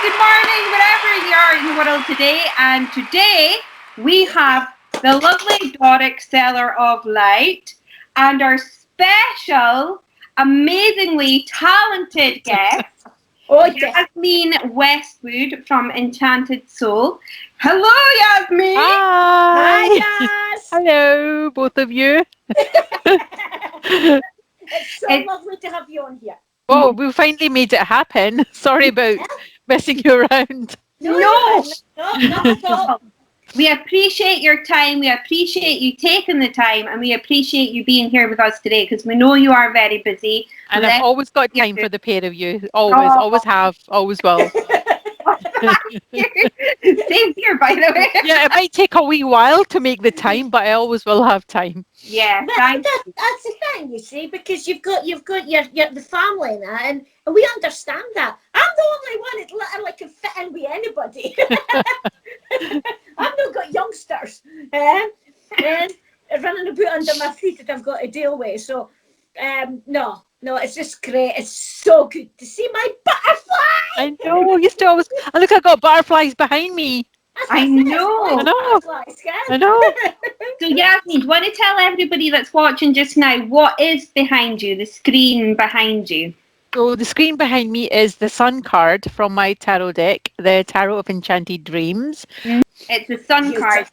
good morning, wherever you are in the world today. And today we have the lovely Doric, Sellar of Light, and our special, amazingly talented guest, Yasmeen Westwood from Enchanted Soul. Hello, Yasmeen. Hi. Yas. Hello, both of you. It's so lovely to have you on here. Oh, we finally made it happen. Sorry about messing you around. No, not at all. We appreciate your time. We appreciate you taking the time, and we appreciate you being here with us today because we know you are very busy. And I've always got time for the pair of you. Always have, always will. Same here, by the way. Yeah, it might take a wee while to make the time, but I always will have time. Yeah, that's the thing, you see, because you've got your the family now, and we understand that. I'm the only one that literally can fit in with anybody. I've not got youngsters and running about under my feet that I've got to deal with. So, no, it's just great. It's so good to see my butterfly. I know. You still always. And look, I got butterflies behind me. I know. I know. So, Yasmeen, do you want to tell everybody that's watching just now what is behind you, the screen behind you? So the screen behind me is the Sun card from my tarot deck, the Tarot of Enchanted Dreams. It's the Sun card.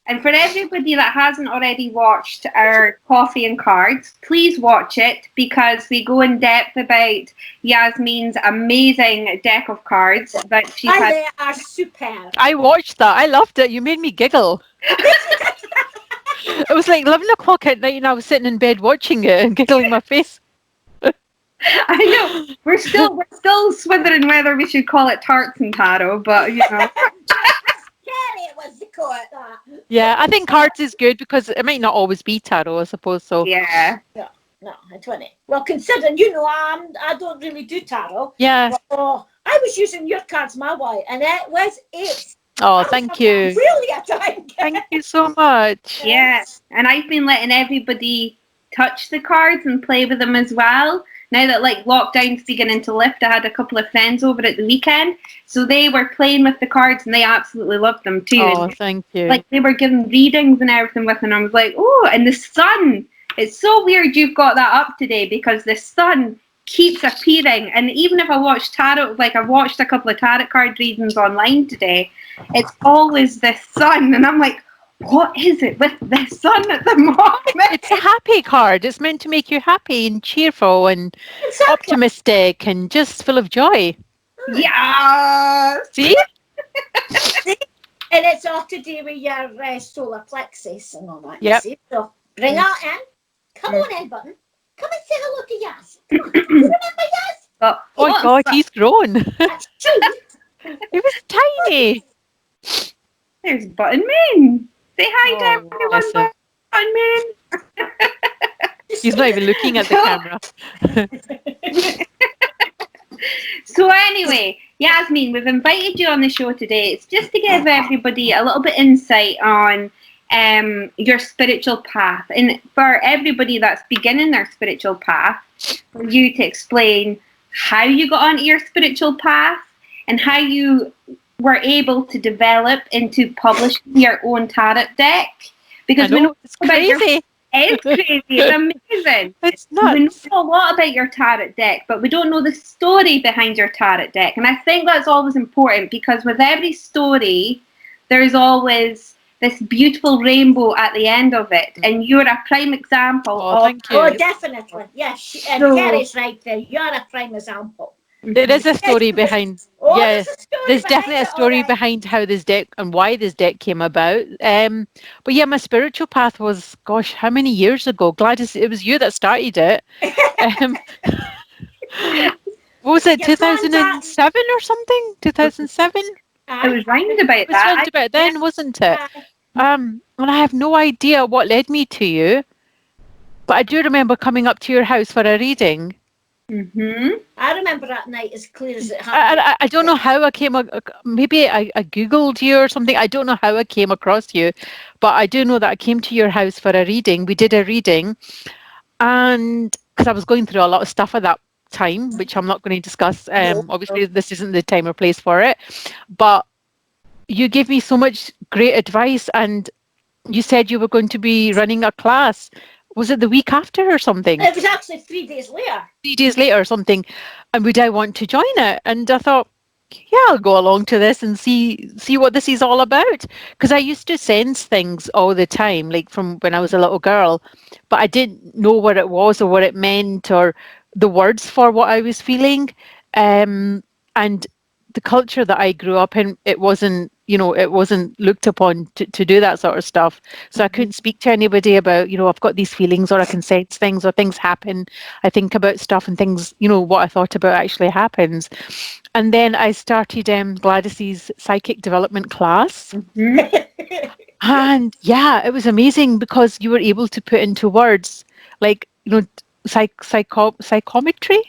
And for everybody that hasn't already watched our Coffee and Cards, please watch it because we go in depth about Yasmeen's amazing deck of cards that she has. They are superb. I watched that. I loved it. You made me giggle. It was like 11 o'clock at night and I was sitting in bed watching it and giggling my face. I know. We're still swithering whether we should call it tarts and tarot, but you know. Kerry was the call it that. Yeah, I think cards is good because it might not always be tarot, I suppose. So yeah. No, it's funny. Well, considering I don't really do tarot. Yeah. Oh, I was using your cards my way, and it was ace. Oh, thank you. Really a time. Thank you so much. Yeah, and I've been letting everybody touch the cards and play with them as well. Now that like lockdown's beginning to lift, I had a couple of friends over at the weekend, so they were playing with the cards and they absolutely loved them too. Oh, thank you. Like they were giving readings and everything with them. I was like, oh, and the sun. It's so weird you've got that up today because the sun keeps appearing. And even if I watch tarot, like I watched a couple of tarot card readings online today, it's always the sun, and I'm like, what is it with the sun at the moment? It's a happy card. It's meant to make you happy and cheerful and optimistic and just full of joy. Yeah. See? And it's all to do with your solar plexus and all that. Yep. You see? So bring that in. Come on in, Button. Come and say hello to Yas. Come on. You remember Yas? Oh my God, he's grown. That's true. He was tiny. There's Button Moon. Say hi to everyone, bless him. Button Moon. He's not even looking at the camera. So anyway, Yasmeen, we've invited you on the show today. It's just to give everybody a little bit insight on your spiritual path, and for everybody that's beginning their spiritual path, for you to explain how you got onto your spiritual path and how you were able to develop into publishing your own tarot deck. Because we know it's crazy. It's crazy. It's amazing. It's nuts. We know a lot about your tarot deck, but we don't know the story behind your tarot deck. And I think that's always important because with every story, there's always this beautiful rainbow at the end of it. And you're a prime example of thank you. Oh, definitely. Yes, and Kerry's right there. You're a prime example. There is a story behind. There's definitely a story right. behind how this deck and why this deck came about. But yeah, my spiritual path was, gosh, how many years ago? Gladys, it was you that started it. What was it, 2007 or something? 2007? It was round about It was round about then, wasn't it? And I have no idea what led me to you, but I do remember coming up to your house for a reading. I remember that night as clear as it happened. I don't know how I came. Maybe I Googled you or something. I don't know how I came across you, but I do know that I came to your house for a reading. We did a reading, and because I was going through a lot of stuff at that time, which I'm not going to discuss. Obviously, this isn't the time or place for it. But you gave me so much great advice, and you said you were going to be running a class. Was it the week after or something? It was actually 3 days later. 3 days later or something. And would I want to join it? And I thought, yeah, I'll go along to this and see what this is all about. Because I used to sense things all the time, like from when I was a little girl, but I didn't know what it was or what it meant or the words for what I was feeling. And the culture that I grew up in, it wasn't looked upon to do that sort of stuff. So I couldn't speak to anybody about, I've got these feelings, or I can sense things, or things happen. I think about stuff and things, what I thought about actually happens. And then I started Gladys's psychic development class. And yeah, it was amazing because you were able to put into words, like, psychometry.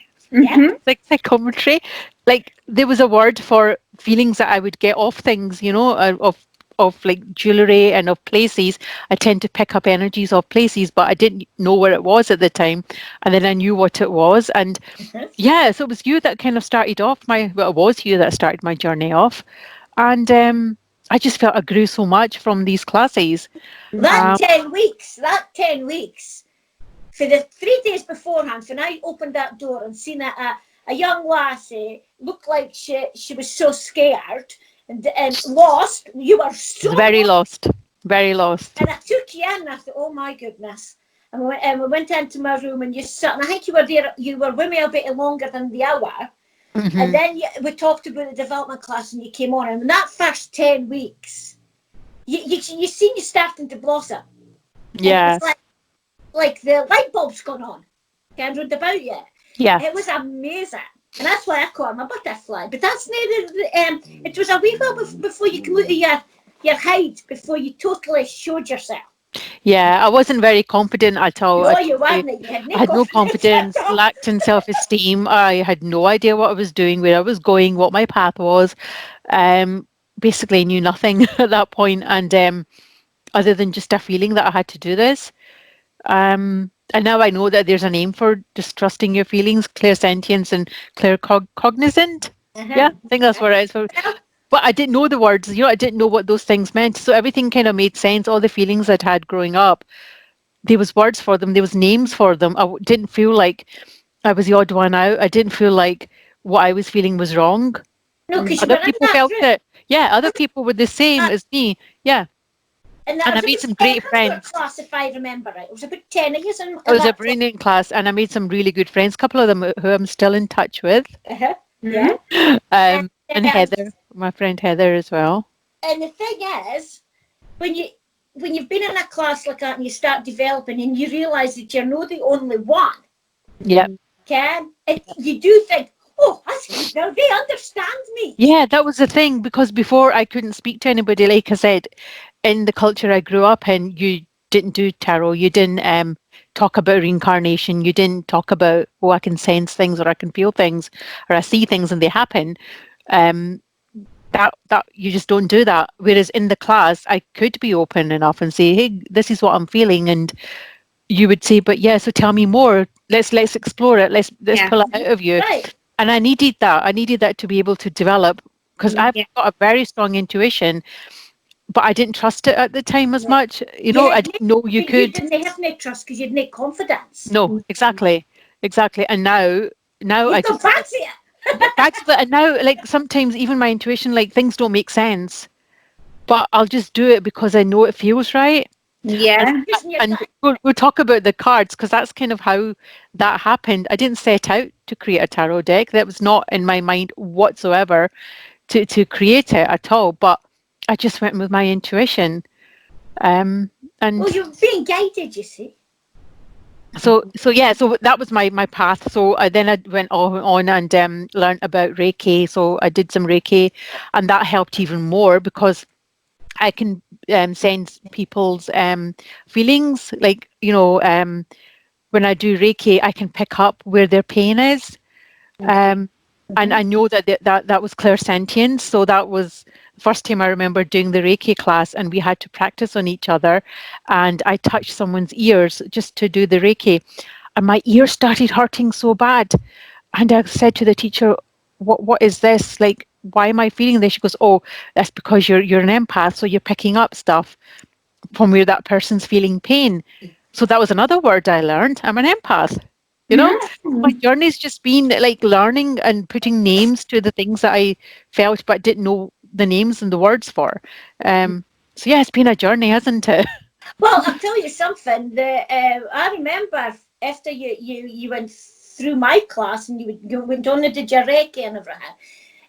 Like psychometry, like there was a word for feelings that I would get off things, of like jewelry and of places. I tend to pick up energies of places, but I didn't know where it was at the time, and then I knew what it was. And yeah, so it was you that kind of started off it was you that started my journey off. And I just felt I grew so much from these classes. That 10 weeks, for the 3 days beforehand, when I opened that door and seen a young lassie look like she was so scared and lost. You were so very lost. And I took you in and I thought, oh my goodness. And we went into my room and you sat, and I think you were with me a bit longer than the hour. And then we talked about the development class and you came on. And in that first 10 weeks, you seen you starting to blossom. Yeah. Like the light bulb's gone on. I read about you. Yeah. It was amazing. And that's why I call him a butterfly. But that's neither. It was a wee while before you came out of your hide, before you totally showed yourself. Yeah, I wasn't very confident at all. No, you weren't. I had no confidence, lacked in self-esteem. I had no idea what I was doing, where I was going, what my path was. Basically knew nothing at that point, and other than just a feeling that I had to do this. And now I know that there's a name for just trusting your feelings, clairsentience and claircognizant. Yeah, I think that's what it is. But I didn't know the words, I didn't know what those things meant. So everything kind of made sense. All the feelings I'd had growing up, there was words for them. There was names for them. I didn't feel like I was the odd one out. I didn't feel like what I was feeling was wrong. No, because other people felt it. Yeah, other people were the same as me. Yeah. And I made some great friends. Class, if I remember right. It was about 10 of us. It was a brilliant class, and I made some really good friends. A couple of them who I'm still in touch with. Yeah. And Heather, my friend Heather as well. And the thing is, when you've been in a class like that and you start developing and you realise that you're not the only one. Yeah. And you do think, oh, that's good. Now they understand me. Yeah, that was the thing, because before I couldn't speak to anybody. Like I said, in the culture I grew up in, you didn't do tarot. You didn't talk about reincarnation. You didn't talk about, oh, I can sense things, or I can feel things, or I see things and they happen. That you just don't do that. Whereas in the class, I could be open enough and say, hey, this is what I'm feeling, and you would say, but yeah, so tell me more. Let's explore it. Let's pull it out of you. Right. And I needed that. I needed that to be able to develop, because I've got a very strong intuition, but I didn't trust it at the time as much. I didn't know you could. You didn't have no trust because you didn't confidence. No, exactly. And now I just fancy it. practice it. And now, like, sometimes even my intuition, like, things don't make sense, but I'll just do it because I know it feels right. Yeah. And we'll talk about the cards, because that's kind of how that happened. I didn't set out to create a tarot deck. That was not in my mind whatsoever to create it at all. But I just went with my intuition. And well, you're being guided, you see. So that was my path. So I went on and learned about Reiki. So I did some Reiki, and that helped even more, because I can sense people's feelings. Like, when I do Reiki, I can pick up where their pain is. And I know that was clairsentience. So that was the first time I remember doing the Reiki class, and we had to practice on each other. And I touched someone's ears just to do the Reiki, and my ear started hurting so bad. And I said to the teacher, what is this? Like, why am I feeling this? She goes, oh, that's because you're an empath, so you're picking up stuff from where that person's feeling pain. So that was another word I learned. I'm an empath. You know, my journey's just been like learning and putting names to the things that I felt but didn't know the names and the words for. So yeah, it's been a journey, hasn't it? Well, I'll tell you something. I remember after you went through my class and you went on and did your Reiki and everything,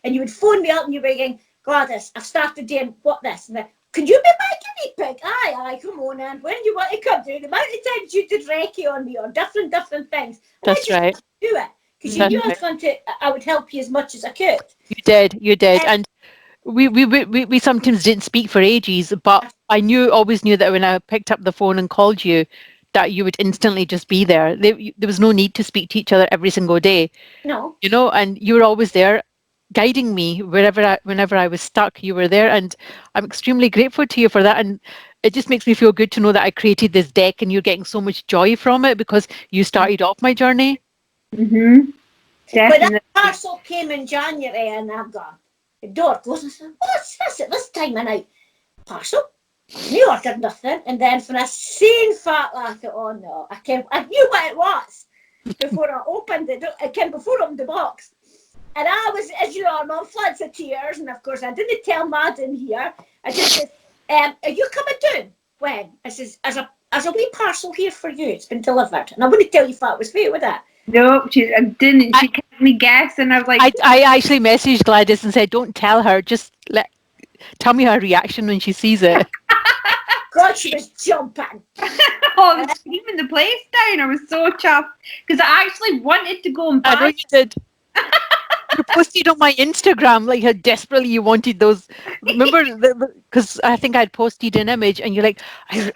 and you would phone me up and you were going, Gladys, I've started doing what this and that. Could you be my guinea pig? Aye, come on, and when you want to come do the amount of times you did Reiki on me or different things. And That's right. Do it because you knew I would help you as much as I could. You did, and we sometimes didn't speak for ages, but I always knew that when I picked up the phone and called you, that you would instantly just be there. There was no need to speak to each other every single day. No. You know, and you were always there guiding me whenever I was stuck. You were there, and I'm extremely grateful to you for that. And it just makes me feel good to know that I created this deck and you're getting so much joy from it because you started off my journey. Mm-hmm. But that parcel came in January and I've got the door closed and I said, what's this at this time of night? Parcel? You ordered nothing. And then for a sane fat laugh, I thought, oh no, I knew what it was before I opened it. I came before I opened the box. And I was, as you know, I'm on floods of tears. And of course, I didn't tell Madden here. I just said, are you coming down? When? I says, as a wee parcel here for you. It's been delivered. And I wouldn't tell you if that was for you, would I? No, I didn't. She kept me guessing. I was like, I actually messaged Gladys and said, don't tell her. Just tell me her reaction when she sees it. God, she was jumping. I was screaming the place down. I was so chuffed because I actually wanted to go and buy. I know you did. You posted on my Instagram like how desperately you wanted those. Remember, because I think I'd posted an image and you're like,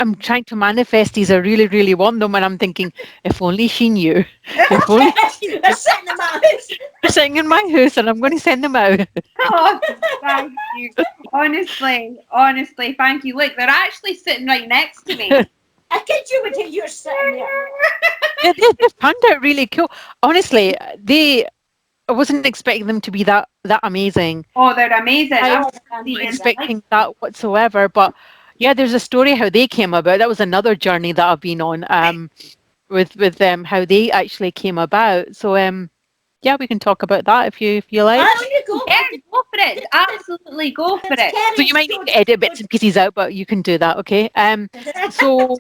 I'm trying to manifest these. I really, really want them. And I'm thinking, if only she knew. If only she knew. They're sitting in my house. They're sitting in my house and I'm going to send them out. Oh, thank you. Honestly, thank you. Look, they're actually sitting right next to me. I kid you with you're sitting there. They turned out really cool. Honestly, I wasn't expecting them to be that amazing. Oh, they're amazing. I wasn't expecting that whatsoever. But yeah, there's a story how they came about. That was another journey that I've been on with them, how they actually came about. So yeah, we can talk about that if you like. Go for it. Absolutely go for it. So you might need to edit bits and pieces out, but you can do that, okay? So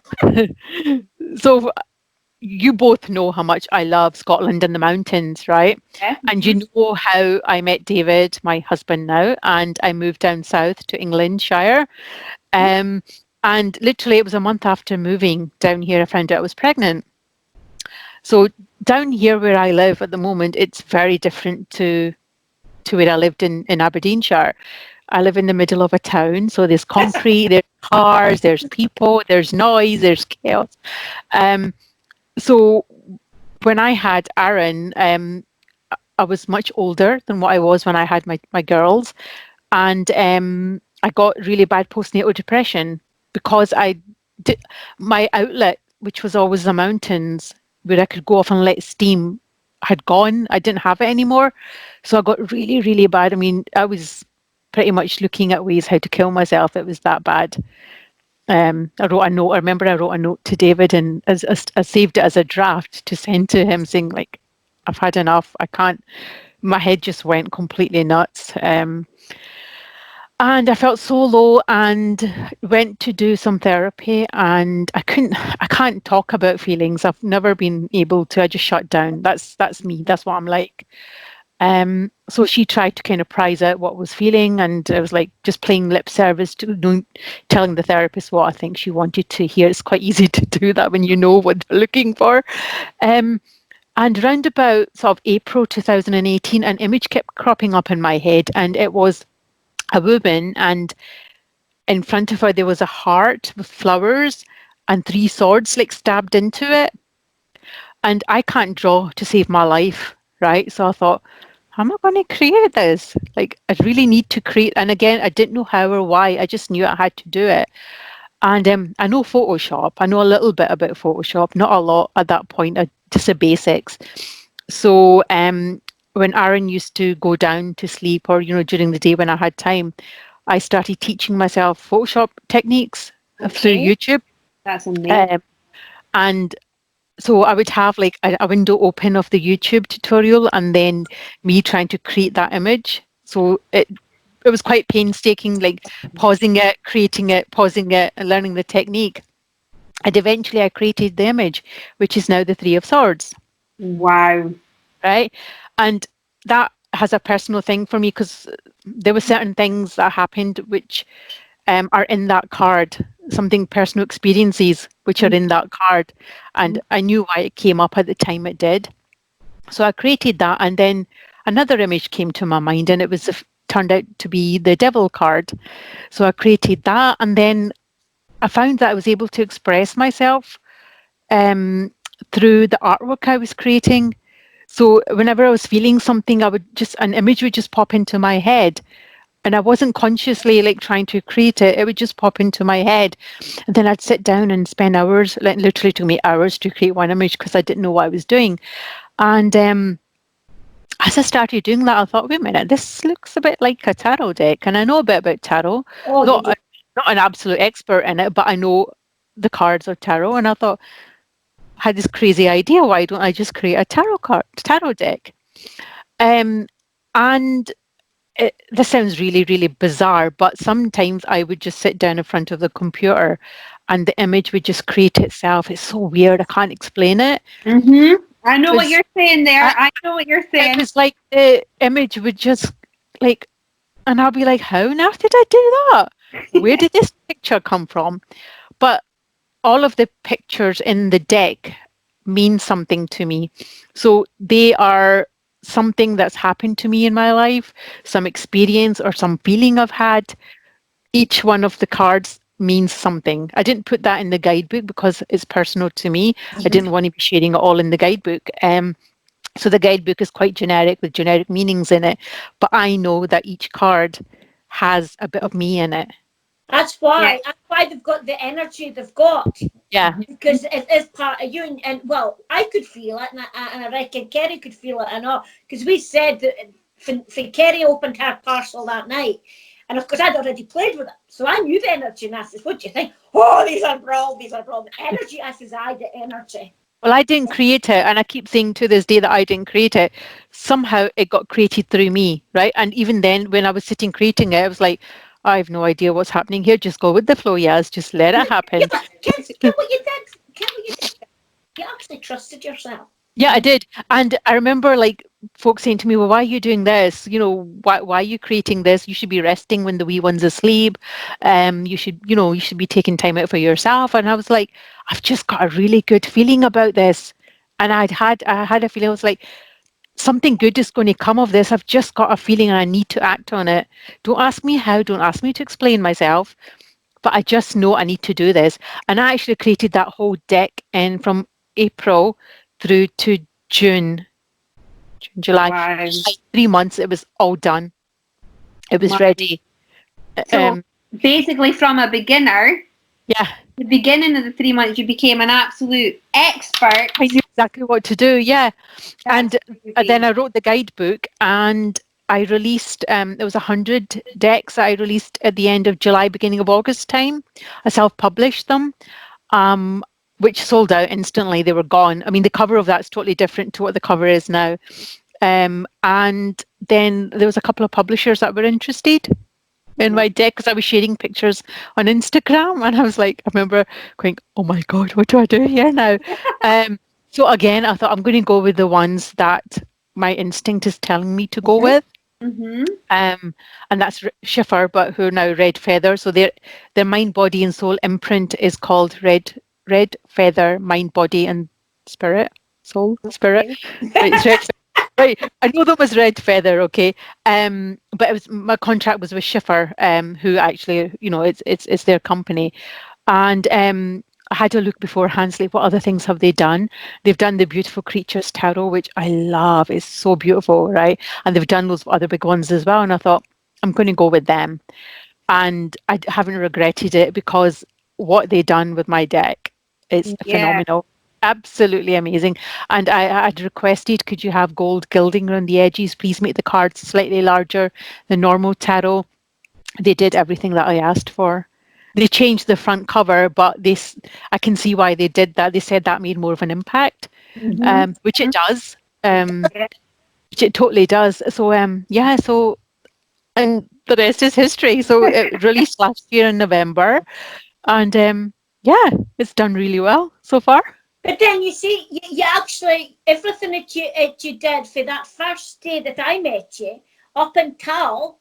you both know how much I love Scotland and the mountains, right? Yeah. And you know how I met David, my husband now, and I moved down south to Englandshire. And literally it was a month after moving down here, I found out I was pregnant. So down here where I live at the moment, it's very different to where I lived in Aberdeenshire. I live in the middle of a town, so there's concrete, there's cars, there's people, there's noise, there's chaos. So when I had Aaron, I was much older than what I was when I had my girls. And I got really bad postnatal depression because my outlet, which was always the mountains, where I could go off and let steam, had gone. I didn't have it anymore. So I got really, really bad. I mean, I was pretty much looking at ways how to kill myself. It was that bad. I wrote a note. I remember I wrote a note to David and I saved it as a draft to send to him saying, like, I've had enough. I can't. My head just went completely nuts. And I felt so low and went to do some therapy and I can't talk about feelings. I've never been able to. I just shut down. That's me. That's what I'm like. So she tried to kind of prize out what I was feeling, and I was like just playing lip service to telling the therapist what I think she wanted to hear. It's quite easy to do that when you know what they're looking for. And around about sort of April 2018, an image kept cropping up in my head, and it was a woman, and in front of her there was a heart with flowers and 3 swords like stabbed into it. And I can't draw to save my life, right? So I thought, how am I going to create this? Like, I really need to create. And again, I didn't know how or why. I just knew I had to do it. And I know Photoshop. I know a little bit about Photoshop, not a lot at that point, just the basics. So when Aaron used to go down to sleep, or during the day when I had time, I started teaching myself Photoshop techniques through Okay. YouTube. That's amazing. And so I would have like a window open of the YouTube tutorial, and then me trying to create that image. So it was quite painstaking, like pausing it, creating it, pausing it, and learning the technique. And eventually I created the image, which is now the Three of Swords, Wow. right? And that has a personal thing for me, because there were certain things that happened which are in that card, something personal experiences which are in that card. And I knew why it came up at the time it did. So I created that, and then another image came to my mind, and it was turned out to be the Devil card. So I created that, and then I found that I was able to express myself through the artwork I was creating. So whenever I was feeling something, an image would just pop into my head, and I wasn't consciously like trying to create it. It would just pop into my head, and then I'd sit down and spend hours. Like, literally took me hours to create one image because I didn't know what I was doing. And as I started doing that, I thought, wait a minute, this looks a bit like a tarot deck, and I know a bit about tarot. Oh, Not did you? not an absolute expert in it, but I know the cards of tarot, and I thought, I had this crazy idea. Why don't I just create a tarot deck? Um, and this sounds really, really bizarre, but sometimes I would just sit down in front of the computer, and the image would just create itself. It's so weird. I can't explain it. I know what you're saying there. I know what you're saying. It was like the image would just like, and I'll be like, how on earth did I do that? Where did this picture come from? But all of the pictures in the deck mean something to me. So they are something that's happened to me in my life, some experience or some feeling I've had. Each one of the cards means something. I didn't put that in the guidebook because it's personal to me. I didn't want to be sharing it all in the guidebook. So the guidebook is quite generic with generic meanings in it, but I know that each card has a bit of me in it. That's why. That's why they've got the energy they've got. Yeah. Because it is part of you, and well, I could feel it, and I reckon Kerry could feel it, and all. Because we said that when Kerry opened her parcel that night, and of course I'd already played with it, so I knew the energy. And I said, "What do you think?" Oh, these are brilliant. These are brilliant. Energy. I says, "I the energy." Well, I didn't create it, and I keep saying to this day that I didn't create it. Somehow it got created through me, right? And even then, when I was sitting creating it, I was like, I have no idea what's happening here. Just go with the flow, Yaz. Just let it happen. Yeah, get what you did. Get what you did. You actually trusted yourself. Yeah, I did. And I remember like folks saying to me, well, why are you doing this? Why are you creating this? You should be resting when the wee one's asleep. You should be taking time out for yourself. And I was like, I've just got a really good feeling about this. And I had a feeling. I was like, something good is going to come of this. I've just got a feeling and I need to act on it. Don't ask me how, don't ask me to explain myself, but I just know I need to do this. And I actually created that whole deck in from April through to June, July. Wow. 3 months, it was all done. It was Wow. ready. So basically, from a beginner, Yeah, the beginning of the 3 months, you became an absolute expert. I knew exactly what to do. Yeah. And That's then I wrote the guidebook, and I released, there was 100 decks that I released at the end of July, beginning of August time. I self-published them, which sold out instantly. They were gone. I mean, the cover of that's totally different to what the cover is now. And then there was a couple of publishers that were interested in my deck because I was sharing pictures on Instagram, and I was like, I remember going, "Oh my God, what do I do here now?" So again, I thought I'm going to go with the ones that my instinct is telling me to go with. And that's Schiffer, but who are now Red Feather. So their mind, body, and soul imprint is called Red Feather, Mind, Body, and Spirit, Soul, Spirit. Right, it's Red. Right, I know that was Red Feather, okay. But it was my contract was with Schiffer, who actually, it's their company, and I had a look beforehand, like what other things have they done? They've done the Beautiful Creatures Tarot, which I love. It's so beautiful, right? And they've done those other big ones as well. And I thought, I'm going to go with them. And I haven't regretted it because what they done with my deck is phenomenal. Absolutely amazing. And I'd requested, could you have gold gilding around the edges? Please make the cards slightly larger than normal tarot. They did everything that I asked for. They changed the front cover, but I can see why they did that. They said that made more of an impact, which it does. Which it totally does. So yeah, so and the rest is history. So it released last year in November, and yeah, it's done really well so far. But then you see, you actually, everything that you did for that first day that I met you, up until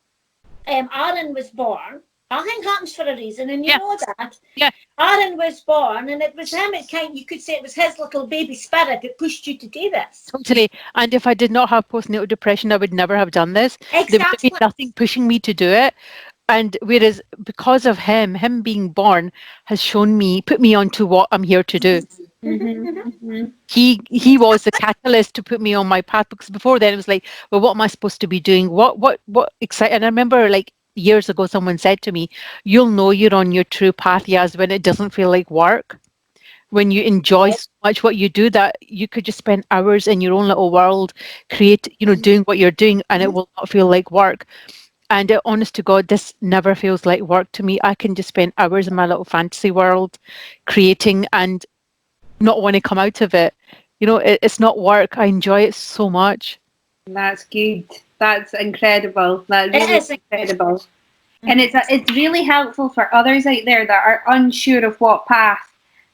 Aaron was born, everything happens for a reason, and you know that. Yeah. Aaron was born, and it was him, you could say it was his little baby spirit that pushed you to do this. Totally. And if I did not have postnatal depression, I would never have done this. Exactly. There would have been nothing pushing me to do it. And whereas because of him being born has put me onto what I'm here to do. He was the catalyst to put me on my path, because before then it was like, well, what am I supposed to be doing? What exciting? And I remember like years ago someone said to me, you'll know you're on your true path, Yas, when it doesn't feel like work. When you enjoy so much what you do that you could just spend hours in your own little world, doing what you're doing, and it will not feel like work. And honest to God, this never feels like work to me. I can just spend hours in my little fantasy world creating and not want to come out of it. It's not work. I enjoy it so much. That's good. That's incredible. That's really incredible. And it's really helpful for others out there that are unsure of what path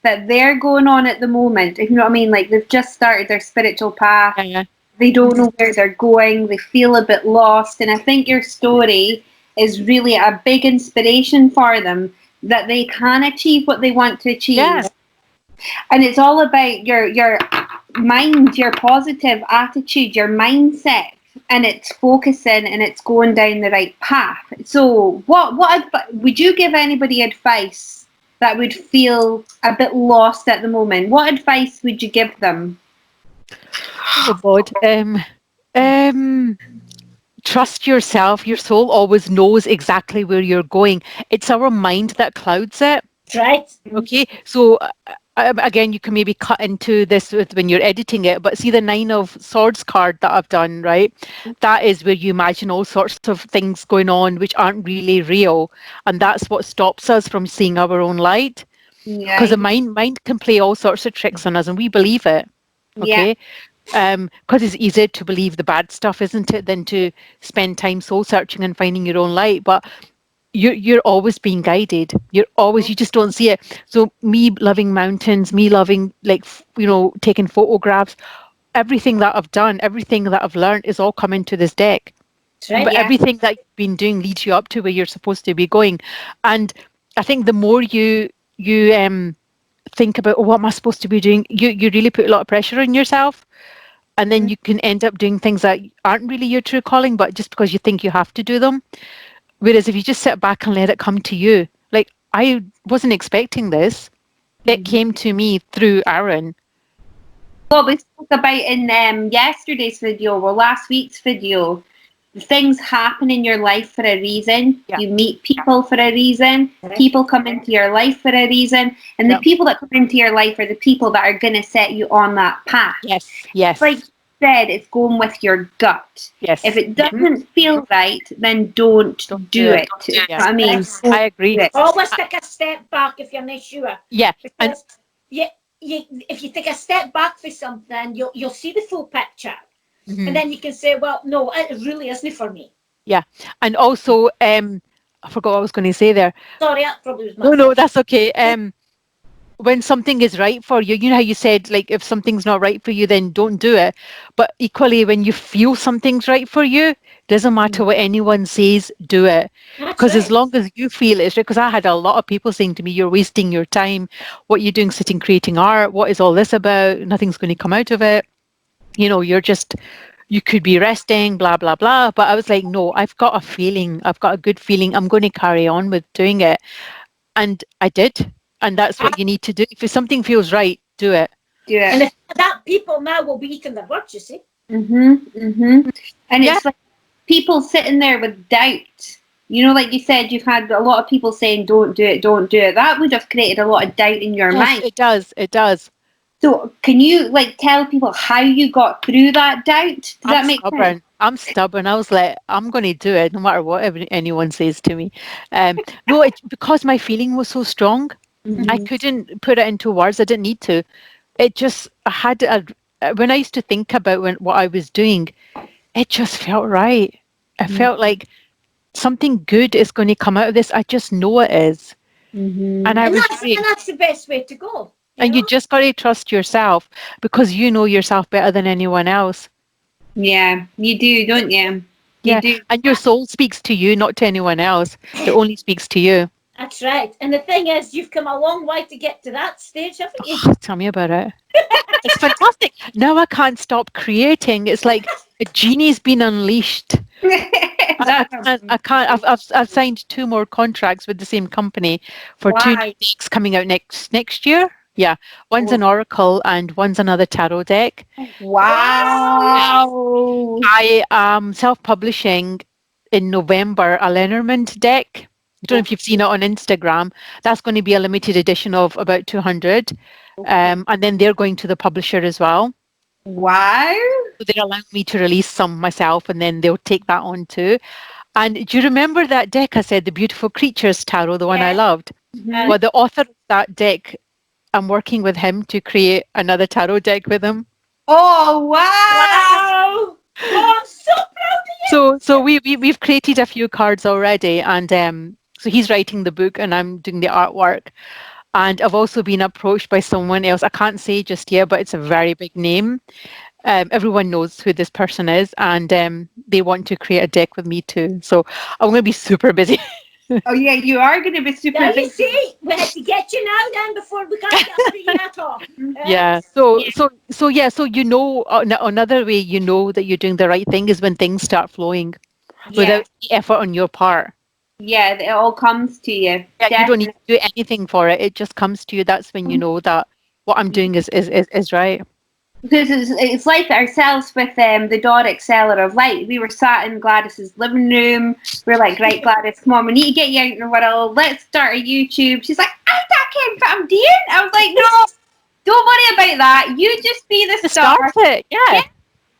that they're going on at the moment. If you know what I mean, like they've just started their spiritual path. Yeah. They don't know where they're going. They feel a bit lost. And I think your story is really a big inspiration for them that they can achieve what they want to achieve. Yeah. And it's all about your mind, your positive attitude, your mindset, and it's focusing and it's going down the right path. So what would you give anybody advice that would feel a bit lost at the moment? What advice would you give them? Oh God. Trust yourself. Your soul always knows exactly where you're going. It's our mind that clouds it. Right. Okay. So again, you can maybe cut into this when you're editing it, but see the 9 of Swords card that I've done, right? That is where you imagine all sorts of things going on which aren't really real. And that's what stops us from seeing our own light. Because the mind can play all sorts of tricks on us and we believe it. Okay. Because it's easier to believe the bad stuff, isn't it, than to spend time soul searching and finding your own light. But you're always being guided. You just don't see it. So me loving mountains, me loving taking photographs, everything that I've done, everything that I've learned is all coming to this deck. Right, but everything that you've been doing leads you up to where you're supposed to be going. And I think the more you think about, what am I supposed to be doing, you really put a lot of pressure on yourself. And then you can end up doing things that aren't really your true calling, but just because you think you have to do them. Whereas if you just sit back and let it come to you, like I wasn't expecting this. It came to me through Aaron. What we spoke about in yesterday's video, or last week's video, things happen in your life for a reason. Yeah. You meet people for a reason. People come into your life for a reason. And the people that come into your life are the people that are going to set you on that path. Yes. Like you said, it's going with your gut. Yes. If it doesn't feel right, then don't do it. Yeah. You know what I mean? I agree. Always take a step back if you're not sure. Yeah. Because if you take a step back for something, you'll see the full picture. And then you can say, well, no, it really isn't for me. Yeah. And also, I forgot what I was going to say there. Sorry, that probably was my No, that's okay. When something is right for you, you know how you said, like, if something's not right for you, then don't do it. But equally, when you feel something's right for you, doesn't matter what anyone says, do it. Because as long as you feel it's right, because I had a lot of people saying to me, you're wasting your time. What are you doing sitting creating art? What is all this about? Nothing's going to come out of it. You could be resting, blah, blah, blah. But I was like, no, I've got a feeling. I've got a good feeling. I'm going to carry on with doing it. And I did. And that's what you need to do. If something feels right, do it. And if that people now will be eating their words, you see. And it's like people sitting there with doubt. You know, like you said, you've had a lot of people saying, don't do it, don't do it. That would have created a lot of doubt in your mind. It does. So can you like tell people how you got through that doubt? Does that make sense? I'm stubborn. I was like, I'm going to do it no matter what anyone says to me. No, it's because my feeling was so strong. I Mhm. couldn't put it into words. I didn't need to. It just, I had, when I used to think about what I was doing, it just felt right. I felt like something good is going to come out of this. I just know it is. And I And was that's really, and that's the best way to go. You and you know? just got to trust yourself because you know yourself better than anyone else. Yeah, you do, don't you? You Yeah. do. And your soul speaks to you, not to anyone else. It only speaks to you. That's right. And the thing is, you've come a long way to get to that stage, haven't you? Tell me about it. It's fantastic. Now I can't stop creating. It's like a genie's been unleashed. I can't. I've signed 2 more contracts with the same company for 2 Wow. new decks coming out next year. Yeah, one's an oracle and one's another tarot deck. Wow. I am self-publishing in November a Lenormand deck. I don't know if you've seen it on Instagram. That's going to be a limited edition of about 200. And then they're going to the publisher as well. Wow. So they're allowing me to release some myself and then they'll take that on too. And do you remember that deck I said, the Beautiful Creatures Tarot, the one I loved? Mhm. Well, the author of that deck, I'm working with him to create another tarot deck with him. Oh, wow. Wow! Oh, I'm so proud of you. So we've created a few cards already, and so he's writing the book and I'm doing the artwork. And I've also been approached by someone else. I can't say just yet, but it's a very big name. Everyone knows who this person is, and they want to create a deck with me too. So I'm going to be super busy. Oh, yeah, you are going to be super Now you busy. see, we had to get you now then before we can't get through you at all. Yeah. So yeah. So you know, another way you know that you're doing the right thing is when things start flowing Yeah. without effort on your part. Yeah, it all comes to you. Yeah, you don't need Definitely. to do anything for it. It just comes to you. That's when you know that what I'm doing is right. Because it's like ourselves with the Doric Sellar of Light. We were sat in Gladys's living room. We are like, right, Gladys, come on, we need to get you out in the world. Let's start a YouTube. She's like, I don't care what I'm doing. I was like, no, don't worry about that. You just be the Just star. start it. Yeah.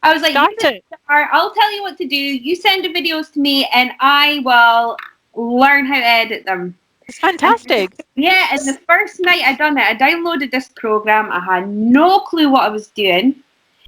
I was like, Start you be it. the star. I'll tell you what to do. You send the videos to me, and I will learn how to edit them. It's fantastic. Yeah, and the first night I done it, I downloaded this program. I had no clue what I was doing.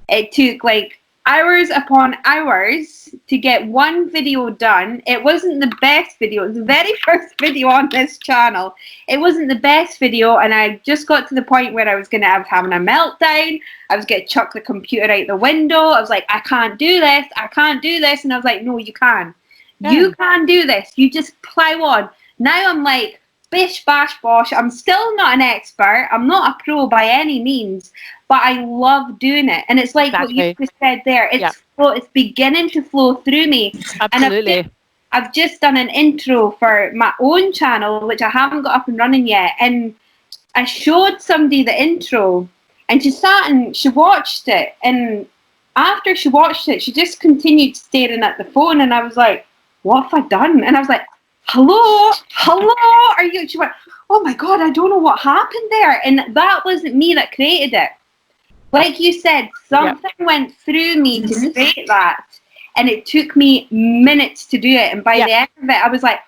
It took like hours upon hours to get one video done. It wasn't the best video. It was the very first video on this channel. It wasn't the best video, and I just got to the point where I was having a meltdown. I was going to chuck the computer out the window. I was like, I can't do this. I can't do this. And I was like, no, you can. You can do this. You just plow on. Now I'm like, bish, bash, bosh. I'm still not an expert. I'm not a pro by any means, but I love doing it. And it's like what you just said there. It's beginning to flow through me. Absolutely. And I've just done an intro for my own channel, which I haven't got up and running yet. And I showed somebody the intro, and she sat and she watched it. And after she watched it, she just continued staring at the phone. And I was like, what have I done? And I was like, hello, are you? She went, oh my God, I don't know what happened there. And that wasn't me that created it. Like you said, something went through me to create that. And it took me minutes to do it. And by the end of it, I was like,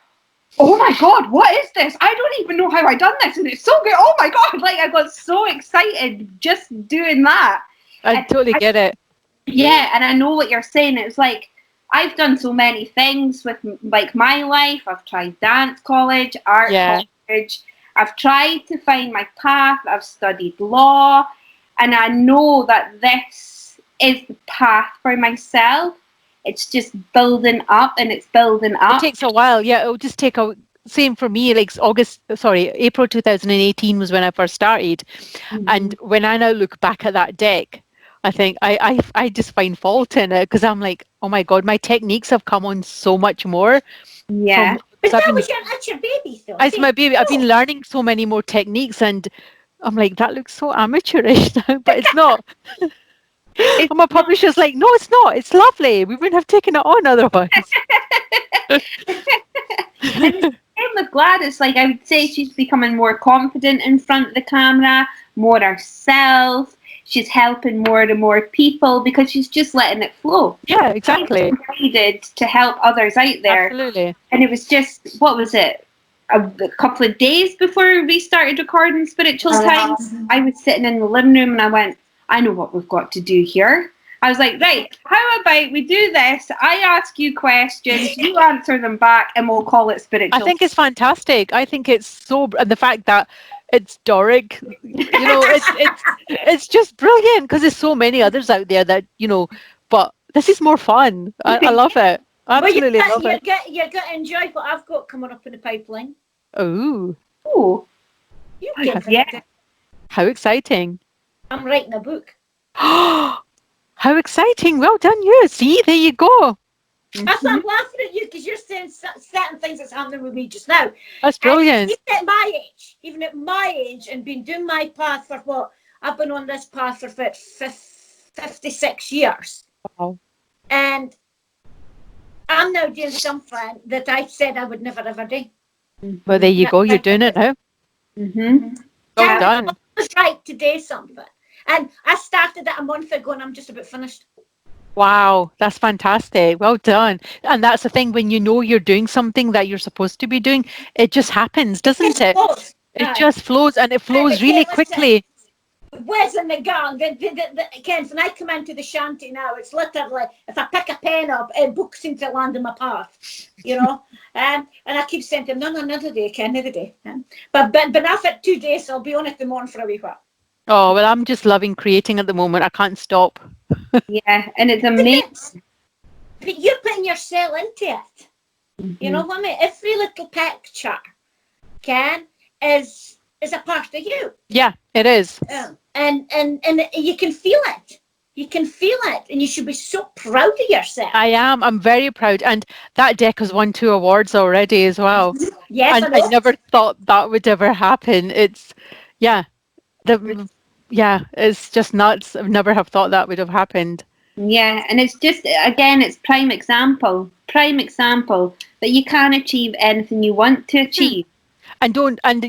oh my God, what is this? I don't even know how I done this. And it's so good. Oh my God. Like I got so excited just doing that. I totally get it. Yeah. And I know what you're saying. It's like, I've done so many things with like my life. I've tried dance college, art college. I've tried to find my path. I've studied law. And I know that this is the path for myself. It's just building up and it's building up. It takes a while. Yeah, it'll just take a... Same for me, like April 2018 was when I first started. And when I now look back at that deck, I think I just find fault in it because I'm like, oh my God, my techniques have come on so much more. Yeah. But that's your baby though. It's my baby. I've been learning so many more techniques and I'm like, that looks so amateurish now, but it's not. And my publisher's like, no, it's not. It's lovely. We wouldn't have taken it on otherwise. And the same with Gladys. Like I would say she's becoming more confident in front of the camera, more herself. She's helping more and more people because she's just letting it flow. Yeah, exactly. Decided to help others out there. Absolutely. And it was just, what was it? A couple of days before we started recording Spiritual Times, I was sitting in the living room and I went, I know what we've got to do here. I was like, right, how about we do this? I ask you questions, you answer them back, and we'll call it Spiritual. I think it's fantastic. I think it's so, and the fact that it's Doric, you know, it's just brilliant because there's so many others out there that, you know, but this is more fun. I love it. Absolutely love it. You're going to enjoy what I've got coming up in the pipeline. Oh. Oh. You Yeah. get How exciting. I'm writing a book. How exciting. Well done, you. See, there you go. That's why I'm laughing at you because you're saying certain things that's happening with me just now. That's brilliant. Even at my age, and been doing my path for what? I've been on this path for 56 years. Wow. And I'm now doing something that I said I would never ever do. Well, there you go. You're doing it now. Mm-hmm. Well done. I was right to do something. And I started it a month ago and I'm just about finished. Wow, that's fantastic. Well done. And that's the thing, when you know you're doing something that you're supposed to be doing, it just happens, doesn't it? It just flows, and it flows really quickly. Where's in the gang? Ken, when I come into the shanty now, it's literally, if I pick a pen up, a book seems to land in my path, you know. And I keep saying to him, no, another day, Ken, another day. But after 2 days, I'll be on it the morning for a wee while. Oh, well, I'm just loving creating at the moment. I can't stop. Yeah, and it's amazing. But you're putting yourself into it. Mm-hmm. You know what I mean? Every little picture, Ken, is a part of you. Yeah, it is. And you can feel it. You can feel it, and you should be so proud of yourself. I am. I'm very proud. And that deck has won 2 awards already as well. Yes, and I never thought that would ever happen. It's, yeah. It's just nuts. I've never have thought that would have happened. Yeah, and it's just, again, it's prime example that you can achieve anything you want to achieve. And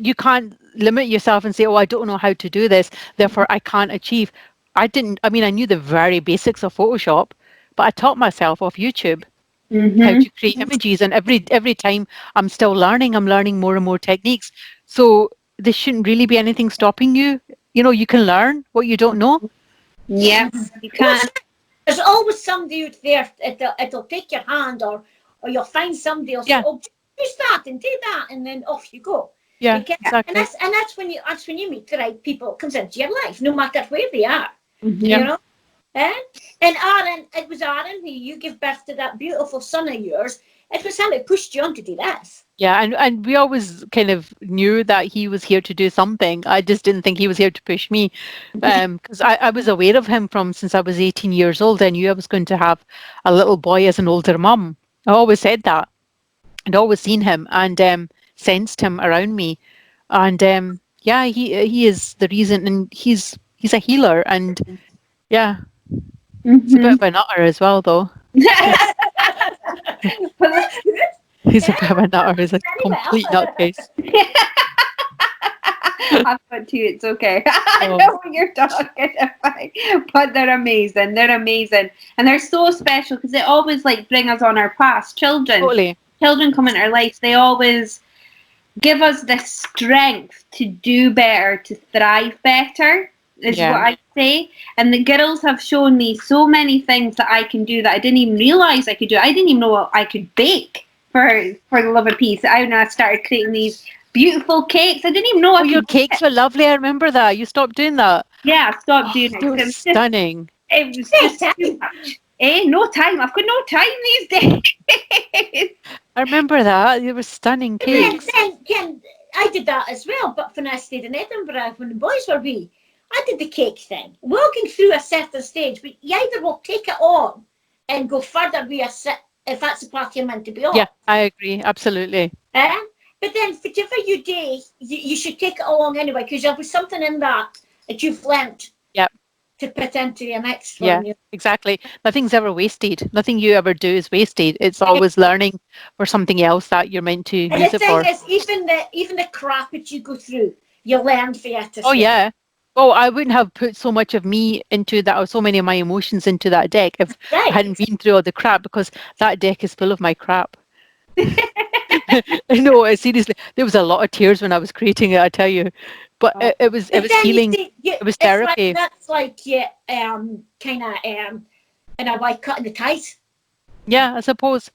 you can't limit yourself and say, oh, I don't know how to do this, therefore I can't achieve. I knew the very basics of Photoshop, but I taught myself off YouTube how to create images, and every time I'm still learning. I'm learning more and more techniques. So there shouldn't really be anything stopping you. You know, you can learn what you don't know. Yeah, you can. There's always somebody out there, it'll take your hand, or you'll find somebody else. Oh, do that and do that, and then off you go. Yeah, exactly. And that's when you meet the right people. It comes into your life, no matter where they are. Mm-hmm. You know. And Aaron, it was Aaron who you gave birth to that beautiful son of yours. It was him who pushed you on to do this. Yeah, and we always kind of knew that he was here to do something. I just didn't think he was here to push me, because I was aware of him since I was 18 years old. I knew I was going to have a little boy as an older mum. I always said that. I'd always seen him and sensed him around me, and he is the reason, and he's a healer, and he's a bit of a nutter as well, though. Well, that's good. He's a bit of a nutter. He's a complete nutcase. I've got 2. It's okay. I know what you're talking about, but they're amazing. They're amazing, and they're so special because they always bring us on our path. Children come into our lives. They always give us the strength to do better, to thrive better. Is what I say. And the girls have shown me so many things that I can do that I didn't even realize I could do. I didn't even know I could bake for the love of peace. I started creating these beautiful cakes. I didn't even know your cakes were lovely. I remember that. You stopped doing that. Yeah, I stopped doing it. They were stunning. It was just too much. No time. I've got no time these days. I remember that. They were stunning cakes. Then, I did that as well, but when I stayed in Edinburgh, when the boys were wee, I did the cake thing. Walking through a certain stage, but you either will take it on and go further if that's the path you're meant to be on. Yeah, I agree. Absolutely. But then, whatever you do, you should take it along anyway, because there'll be something in that you've learnt to put into your next one. Yeah, exactly. Nothing's ever wasted. Nothing you ever do is wasted. It's always learning for something else that you're meant to use it for. And the thing is, even the crap that you go through, you learn for it. Oh, yeah. Oh, I wouldn't have put so much of me into that, or so many of my emotions into that deck if I Right. hadn't been through all the crap, because that deck is full of my crap. No, seriously, there was a lot of tears when I was creating it, I tell you. But it was But then you healing. see, It was it's like therapy. that's like you kind of in a way cutting the ties. Yeah, I suppose.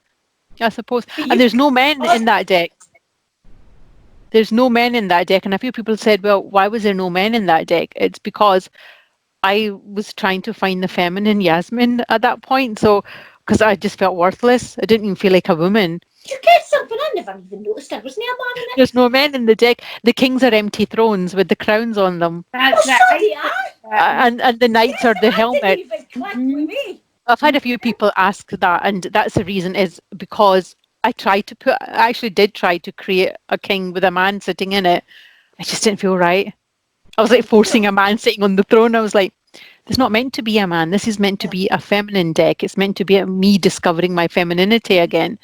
But And you there's no men in that deck. There's no men in that deck. And a few people said, well, why was there no men in that deck? It's because I was trying to find the feminine Yasmin at that point. So, because I just felt worthless. I didn't even feel like a woman. you get something I never even noticed. There wasn't a man in it. There's no men in the deck. The kings are empty thrones with the crowns on them. That's Oh, sorry, And the knights are the That helmet. didn't even click with me. I've had a few people ask that, and that's the reason, is because I actually did try to create a king with a man sitting in it. I just didn't feel right. I was like forcing a man sitting on the throne. I was like, "There's not meant to be a man. This is meant to be a feminine deck. It's meant to be me discovering my femininity again.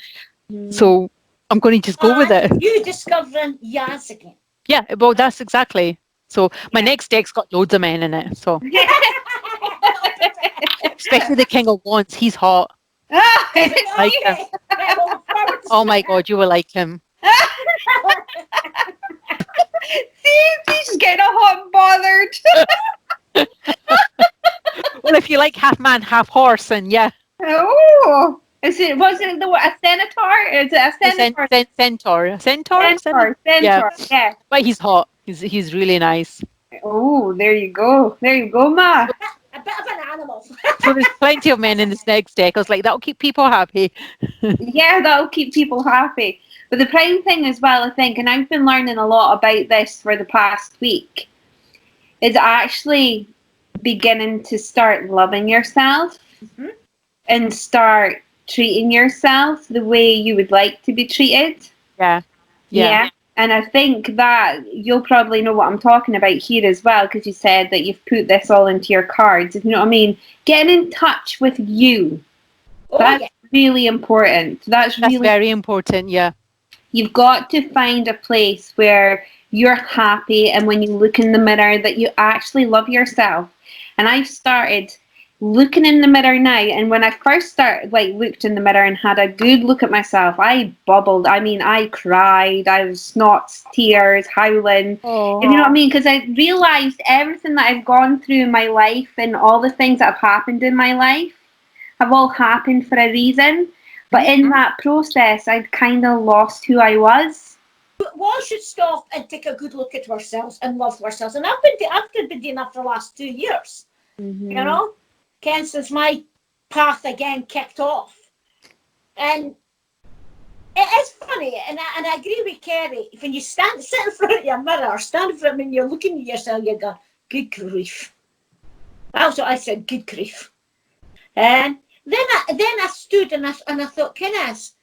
So I'm going to just go with it." You discovering Yaz again. Yeah, well, that's exactly. So my next deck's got loads of men in it. So especially the King of Wands, he's hot. Like him. Oh my God, you will like him. See, he's getting hot and bothered. Well, if you like half man, half horse, then yeah. Oh, wasn't it a centaur? Is it a centaur? Centaur. Centaur. Yeah. Yeah. But he's hot. He's really nice. Oh, there you go. There you go, Ma. A bit of an animal. So there's plenty of men in this next deck. I was like, that'll keep people happy. Yeah, that'll keep people happy. But the prime thing as well, I think, and I've been learning a lot about this for the past week, is actually beginning to start loving yourself and start treating yourself the way you would like to be treated. Yeah. And I think that you'll probably know what I'm talking about here as well, because you said that you've put this all into your cards. If you know what I mean, getting in touch with you. That's really important. That's really very important. Yeah. You've got to find a place where you're happy, and when you look in the mirror, that you actually love yourself. And I've started looking in the mirror now, and when I first looked in the mirror and had a good look at myself, I bubbled. I mean, I cried. I was snots, tears, howling. Oh. You know what I mean? Because I realised everything that I've gone through in my life and all the things that have happened in my life have all happened for a reason. But in that process, I'd kind of lost who I was. We should stop and take a good look at ourselves and love ourselves. And I've been doing that for the last 2 years. You know, Ken, since my path again kicked off. And it is funny, and I agree with Kerry. When you sit in front of your mirror, or stand in front of it and you're looking at yourself, you go, good grief. That's what I said, good grief. And then I stood and I thought, goodness,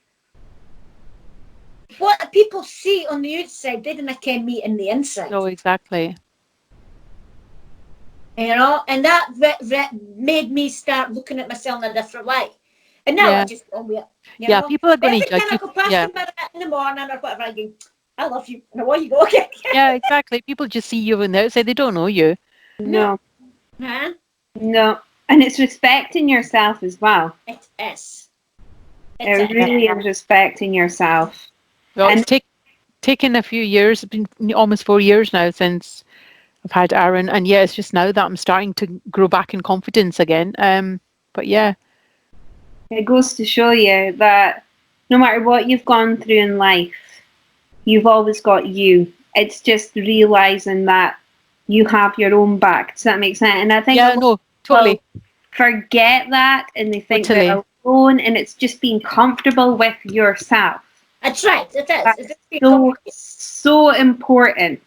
what people see on the outside, they didn't ken me in the inside. No, exactly. You know, and that made me start looking at myself in a different way. And now I just go with it. You know? People are going to judge you. Every time I go past the mirror in the morning or whatever, I go, I love you. And away you go again. Yeah, exactly. People just see you on the outside. They don't know you. No. Huh? No. And it's respecting yourself as well. It is. It really is respecting yourself. Well, it's taken a few years. It's been almost 4 years now since I've had Aaron. And yeah, it's just now that I'm starting to grow back in confidence again. But yeah. It goes to show you that no matter what you've gone through in life, you've always got you. It's just realising that you have your own back. Does that make sense? And I think totally forget that, and they think totally. they're alone, and it's just being comfortable with yourself. That's right. It is. That's so important.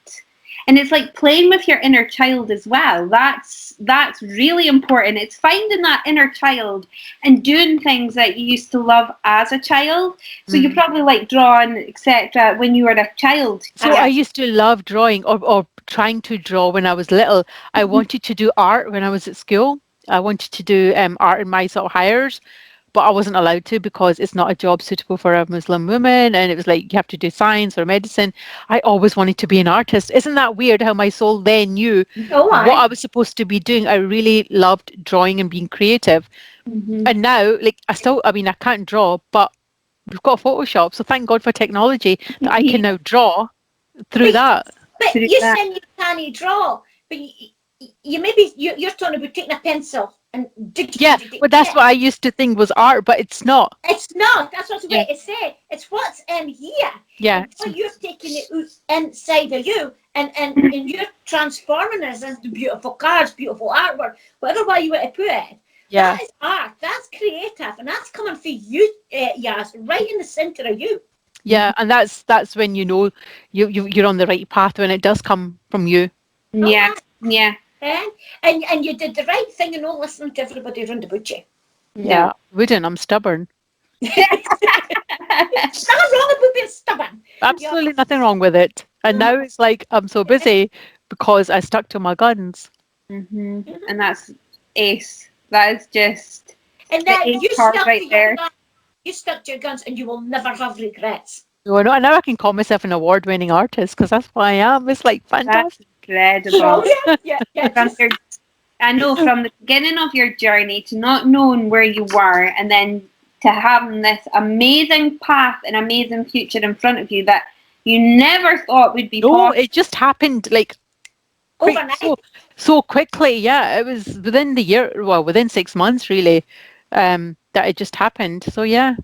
And it's like playing with your inner child as well. That's really important. It's finding that inner child and doing things that you used to love as a child. So you probably like drawing, etc. when you were a child. So I used to love drawing or trying to draw when I was little. I wanted to do art when I was at school. I wanted to do art in my sort of hires. but I wasn't allowed to because it's not a job suitable for a Muslim woman. And it was like, you have to do science or medicine. I always wanted to be an artist. Isn't that weird how my soul then knew Oh, what I aye. was supposed to be doing? I really loved drawing and being creative. And now, like, I mean, I can't draw, but we've got Photoshop. So thank God for technology that I can now draw through that. But Through you that. saying you can't draw, but you maybe you're talking about taking a pencil and Yeah, well, that's what I used to think was art, but it's not. It's not. That's what I was Yeah. about to say. It's what's in here. Yeah. And what you're taking it out inside of you, and you're transforming this into beautiful cards, beautiful artwork, whatever way you want to put it. Yeah. That is art. That's creative, and that's coming for you, Yas, right in the center of you. Yeah, and that's when you know you're on the right path, when it does come from you. Yeah, yeah. And you did the right thing and not listening to everybody around about you. Yeah, wouldn't. I'm stubborn. Nothing wrong about being stubborn. Absolutely nothing wrong with it. And now it's like I'm so busy because I stuck to my guns. And that's ace. That is just And the then ace you card stuck right to your there. guns. You stuck to your guns, and you will never have regrets. So now I can call myself an award-winning artist because that's what I am. It's like That's fantastic. incredible. Yeah. From I know from the beginning of your journey to not knowing where you were, and then to having this amazing path and amazing future in front of you that you never thought would be No, possible. it just happened like Overnight. so quickly. Yeah, it was within the year, well, within 6 months really, that it just happened. So yeah.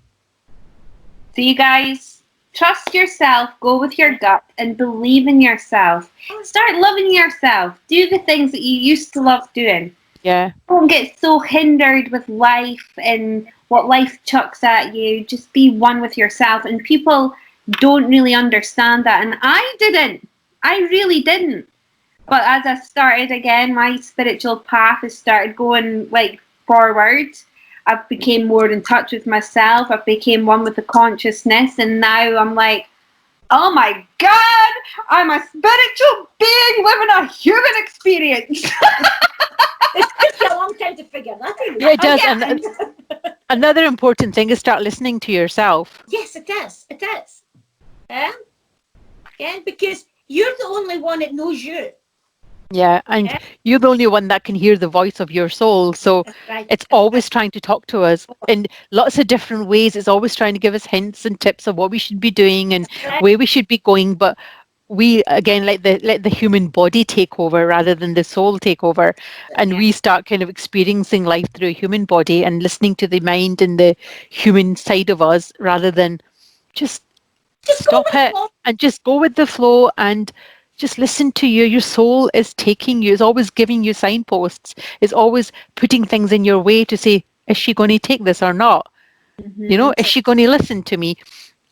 So you guys, trust yourself, go with your gut, and believe in yourself. Start loving yourself. Do the things that you used to love doing. Yeah. Don't get so hindered with life and what life chucks at you. Just be one with yourself. And people don't really understand that. And I didn't. I really didn't. But as I started again, my spiritual path has started going like forward. I became more in touch with myself. I became one with the consciousness. And now I'm like, oh my God, I'm a spiritual being living a human experience. It took you a long time to figure that out. Yeah, it does. Yeah. And another important thing is start listening to yourself. Yes, it is. It is. Yeah, because you're the only one that knows you. Yeah, and you're the only one that can hear the voice of your soul. So Right. it's always trying to talk to us in lots of different ways. It's always trying to give us hints and tips of what we should be doing and where we should be going. But we again let the human body take over rather than the soul take over, and we start kind of experiencing life through a human body and listening to the mind and the human side of us rather than just stop it and just go with the flow and just listen to you. Your soul is taking you. It's always giving you signposts. It's always putting things in your way to say, is she going to take this or not? You know, is she going to listen to me?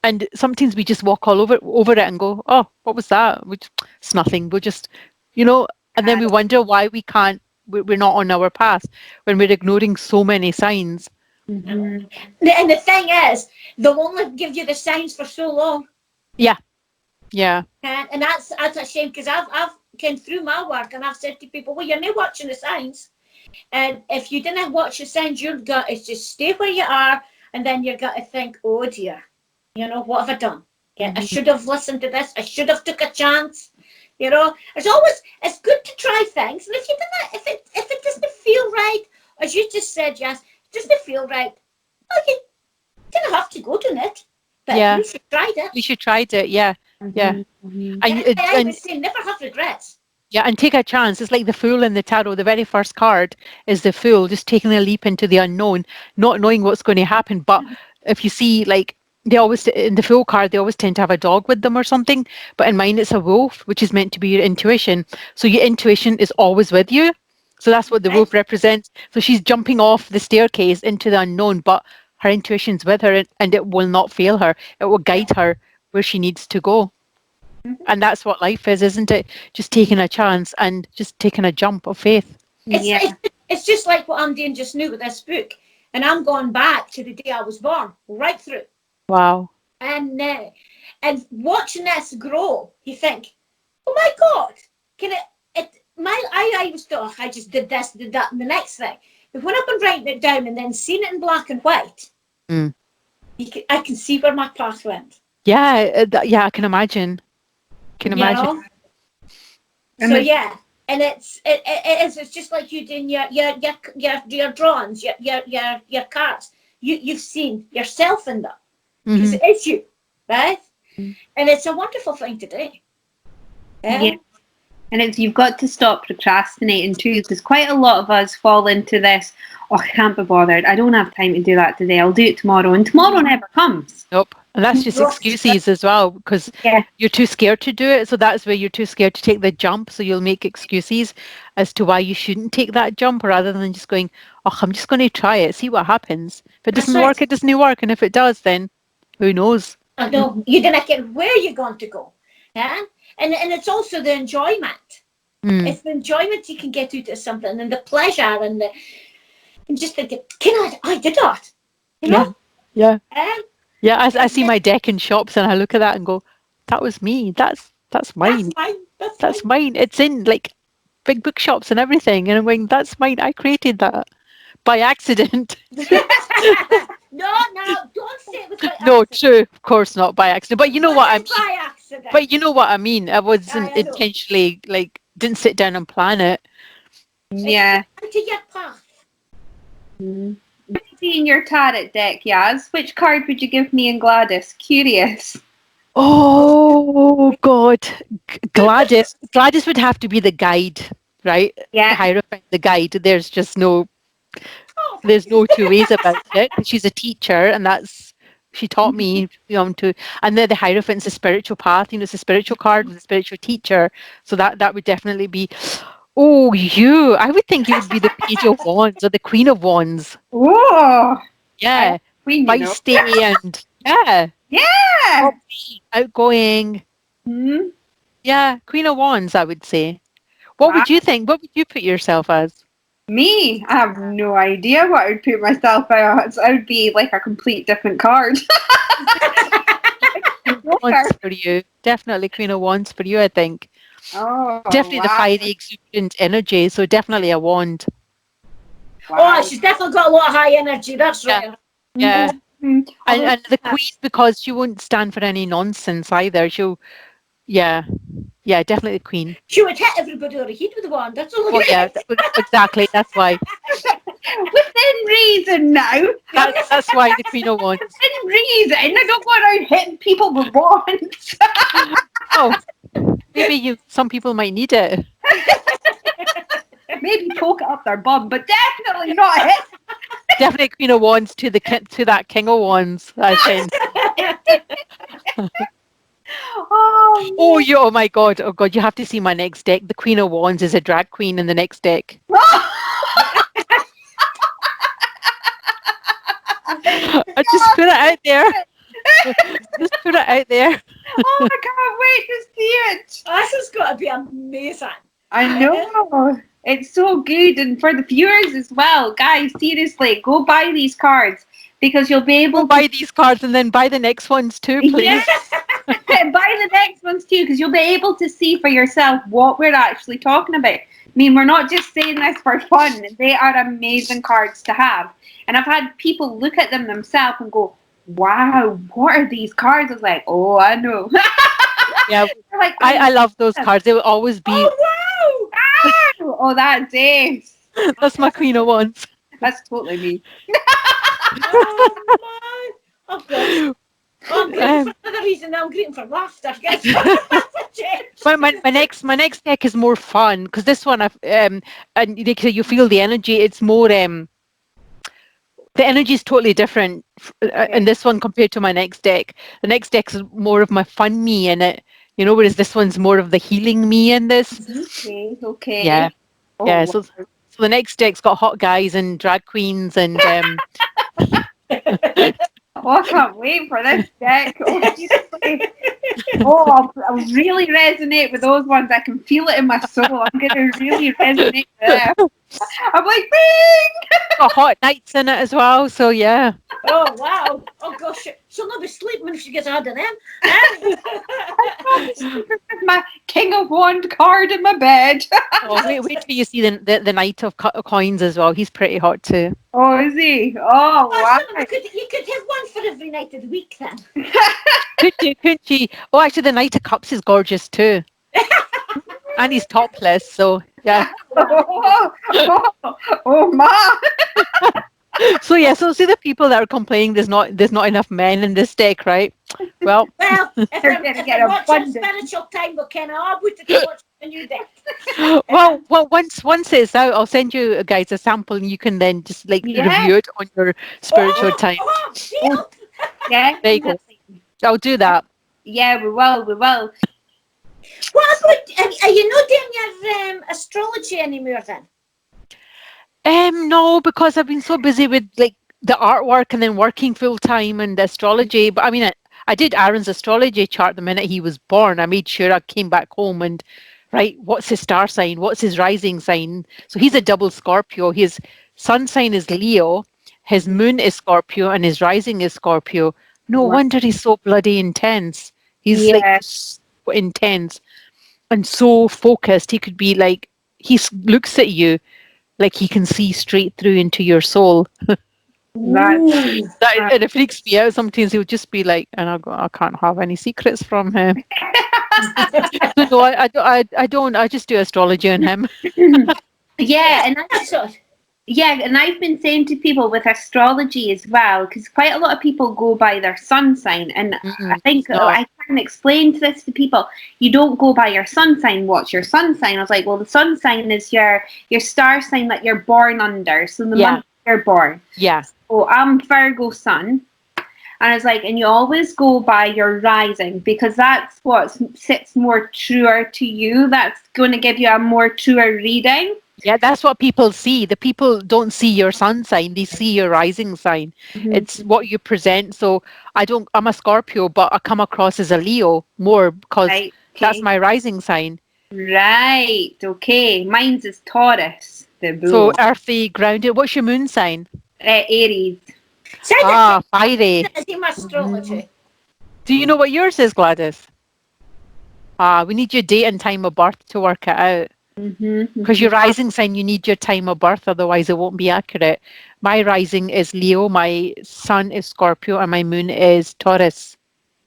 And sometimes we just walk all over it and go, oh, what was that? It's nothing. We'll just, you know, and then we wonder why we're not on our path when we're ignoring so many signs. And the thing is, they'll only give you the signs for so long. Yeah. Yeah. And that's a shame, because I've came through my work and I've said to people, well, you're not watching the signs. And if you didn't watch the signs, your gut is just stay where you are, and then you're going to think, oh dear, you know, what have I done? Yeah, I should have listened to this. I should have took a chance. You know, it's good to try things. And if you didn't, if it doesn't feel right, as you just said, yes, it doesn't feel right, well, you didn't have to go to it. But you should try it. We should try it, yeah. Yeah. I would say never have regrets. Yeah, and take a chance. It's like the Fool in the tarot. The very first card is the Fool, just taking a leap into the unknown, not knowing what's going to happen. But if you see, like, they always, in the Fool card, they always tend to have a dog with them or something. But in mine, it's a wolf, which is meant to be your intuition. So your intuition is always with you. So that's what the wolf represents. So she's jumping off the staircase into the unknown, but her intuition's with her, and it will not fail her. It will guide her where she needs to go. And that's what life is, isn't it? Just taking a chance and just taking a jump of faith. It's just like what I'm doing just now with this book. And I'm going back to the day I was born, right through. Wow. And watching this grow, you think, oh my God, can I just thought, I just did this, did that, and the next thing. But when I've been writing it down and then seen it in black and white, I can see where my path went. Yeah, yeah, I can imagine. Can imagine. You know? So yeah, and it's just like you doing your drawings, your cards. You've seen yourself in them because it is you, right? And it's a wonderful thing to do. Yeah. And you've got to stop procrastinating too, because quite a lot of us fall into this, oh, I can't be bothered. I don't have time to do that today. I'll do it tomorrow. And tomorrow never comes. Nope. And that's just excuses as well, because you're too scared to do it. So that's where you're too scared to take the jump. So you'll make excuses as to why you shouldn't take that jump, rather than just going, oh, I'm just going to try it, see what happens. If it doesn't work, it doesn't work. And if it does, then who knows? I know. You don't get where you're going to go. Yeah? And it's also the enjoyment. It's the enjoyment you can get out of something, and the pleasure, and just thinking, I did that. You know? Yeah. I see my deck in shops and I look at that and go, that was me. That's mine. That's mine. It's in like big bookshops and everything. And I'm going, that's mine. I created that by accident. No, don't say it was by accident. No, true. Of course not by accident. But you know what I mean. By accident. But you know what I mean. I wasn't intentionally, like, didn't sit down and plan it. Yeah. Into your path. Seeing your tarot deck, Yaz, which card would you give me and Gladys? Curious. Oh God, Gladys would have to be the guide, right? Yeah. The Hierophant, the guide. There's just no two ways about it. She's a teacher, and she taught me, and then the Hierophant's a spiritual path. It's a spiritual card with a spiritual teacher. So that would definitely be. Oh, I would think you would be the Page of Wands or the Queen of Wands. Oh, yeah, feisty and outgoing. Yeah, Queen of Wands, I would say. What would you think? What would you put yourself as? Me? I have no idea what I would put myself as. I would be like a complete different card. Wands for you. Definitely Queen of Wands for you, I think. Oh, definitely the fiery, exuberant energy. So definitely a wand. Wow. Oh, she's definitely got a lot of high energy. That's right. Yeah. And the Queen, because she won't stand for any nonsense either. Definitely the Queen. She would hit everybody over the head with the wand. That's all. Oh yeah, exactly. That's why. Within reason now. That's why the Queen of Wands. Within reason. I don't go around hitting people with wands. Oh, maybe some people might need it. Maybe poke it up their bum, but definitely not hit. Definitely Queen of Wands to that King of Wands, I think. Oh my God! Oh God! You have to see my next deck. The Queen of Wands is a drag queen in the next deck. I just put it out there. Just put it out there. Oh, I can't wait to see it. This has got to be amazing. I know. It's so good. And for the viewers as well, guys, seriously, go buy these cards, because you'll be able to buy these cards and then buy the next ones too, please. Yes. Buy the next ones too, because you'll be able to see for yourself what we're actually talking about. I mean, we're not just saying this for fun. They are amazing cards to have. And I've had people look at them themselves and go, wow, what are these cards? I was like, oh, I know. Yeah, like, I love those cards. They will always be. Oh, wow! Oh, that's it. That's my Queen of Wands. That's totally me. Oh, my. I'm grateful for another reason. I'm grateful for laughter. my next deck is more fun, because this one and you feel the energy. It's more the energy is totally different in this one compared to my next deck. The next deck is more of my fun me in it, whereas this one's more of the healing me in this. Okay. Yeah. Oh, yeah. So the next deck's got hot guys and drag queens and. Oh, I can't wait for this deck. I'll really resonate with those ones. I can feel it in my soul. I'm going to really resonate with them. I'm like, bing! Got hot nights in it as well. So yeah. Oh wow! Oh gosh, she'll not be sleeping when she gets out of them. With my King of Wand card in my bed. Oh, wait till you see the Knight of Coins as well. He's pretty hot too. Oh, is he? Oh, wow. You could have one for every night of the week then. Couldn't you? Oh, actually, the Knight of Cups is gorgeous too. And he's topless, so yeah. Oh my. So yeah, so see the people that are complaining there's not enough men in this deck, right? Well, if They're gonna get they're watching abundant. spiritual time, we'll kind of put it to watch a new deck. well, once it's out, I'll send you guys a sample, and you can then just like Yeah. review it on your spiritual time. Deal. Yeah. There you go. I'll do that. Yeah, we will. What about, are you not doing your astrology anymore then? No, because I've been so busy with like the artwork and then working full time and astrology. But I mean, I did Aaron's astrology chart the minute he was born. I made sure I came back home and right, what's his star sign? What's his rising sign? So he's a double Scorpio. His sun sign is Leo, his moon is Scorpio, and his rising is Scorpio. No Wow. wonder he's so bloody intense. He's Yeah. like so intense and so focused. He could be like looks at you like he can see straight through into your soul. And it freaks me out. Sometimes he'll just be like, and I go, I can't have any secrets from him. No, I don't. I just do astrology on him. Yeah, and That's all. yeah, and I've been saying to people with astrology as well, because quite a lot of people go by their sun sign, and I think I can explain this to people. You don't go by your sun sign. What's your sun sign? I was like, well, the sun sign is your star sign that you're born under. So the month you're born. Yeah. So I'm Virgo sun. And I was like, and you always go by your rising, because that's what sits more truer to you. That's going to give you a more truer reading. Yeah, that's what people see. The people don't see your sun sign; they see your rising sign. Mm-hmm. It's what you present. So I'm a Scorpio, but I come across as a Leo more because Right, that's my rising sign. Right. Okay. Mine's is Taurus. The bull. So earthy, grounded. What's your moon sign? Aries. Fiery. Is he my astrology? Do you know what yours is, Gladys? We need your date and time of birth to work it out. Because your rising sign, you need your time of birth, otherwise it won't be accurate. My rising is Leo, my sun is Scorpio, and my moon is Taurus.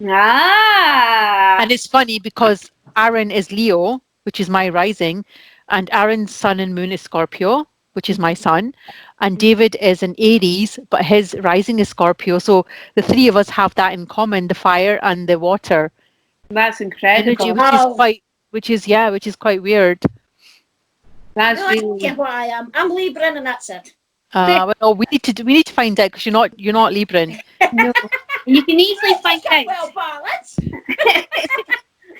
Ah. And it's funny because Aaron is Leo, which is my rising, and Aaron's sun and moon is Scorpio, which is my sun, and David is an Aries, but his rising is Scorpio. So the three of us have that in common: the fire and the water. That's incredible. Energy, which is quite weird. That's No, I don't care what I am. I'm Libran, and that's it. Well, we need to find out because you're not Libran. No. You can easily find out. Well balanced.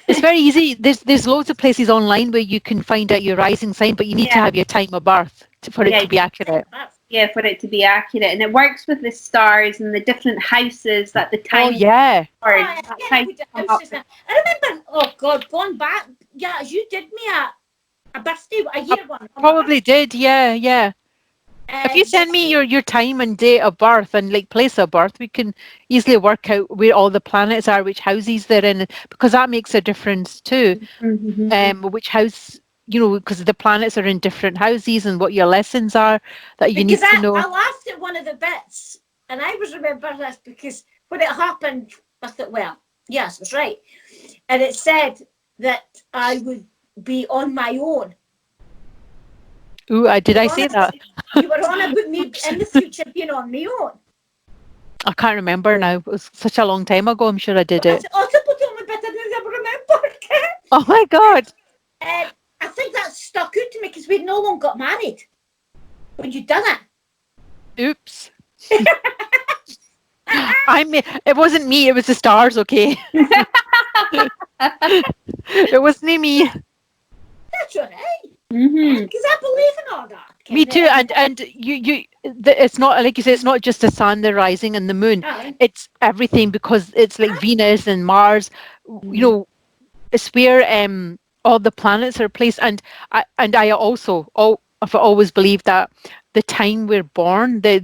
It's very easy. There's loads of places online where you can find out your rising sign, but you need to have your time of birth for it to be accurate. Yeah, for it to be accurate, and it works with the stars and the different houses that the time. Oh yeah. I remember. Oh God, going back. Yeah, you did me a birthday, a year one. Probably did. Yeah. If you send me your time and date of birth and like place of birth, we can easily work out where all the planets are, which houses they're in, because that makes a difference too. Which house, because the planets are in different houses and what your lessons are that you need to know. I laughed at one of the bits, and I was remember this because when it happened, I thought, well, yes, it was right, and it said that I would be on my own. Ooh, did I say that? You were on about me in the future being on my own. I can't remember now. It was such a long time ago. I'm sure I did it. Oh, people told me better than I ever remembered. Oh my God. I think that stuck out to me because we'd no long got married when you'd done it. Oops. It wasn't me. It was the stars. Okay. It wasn't me. That's all right. Because I believe in all that. Me too, and it's not like you say. It's not just the sun, the rising, and the moon. It's everything because it's like Venus and Mars. It's where all the planets are placed, and I also I've always believed that the time we're born, the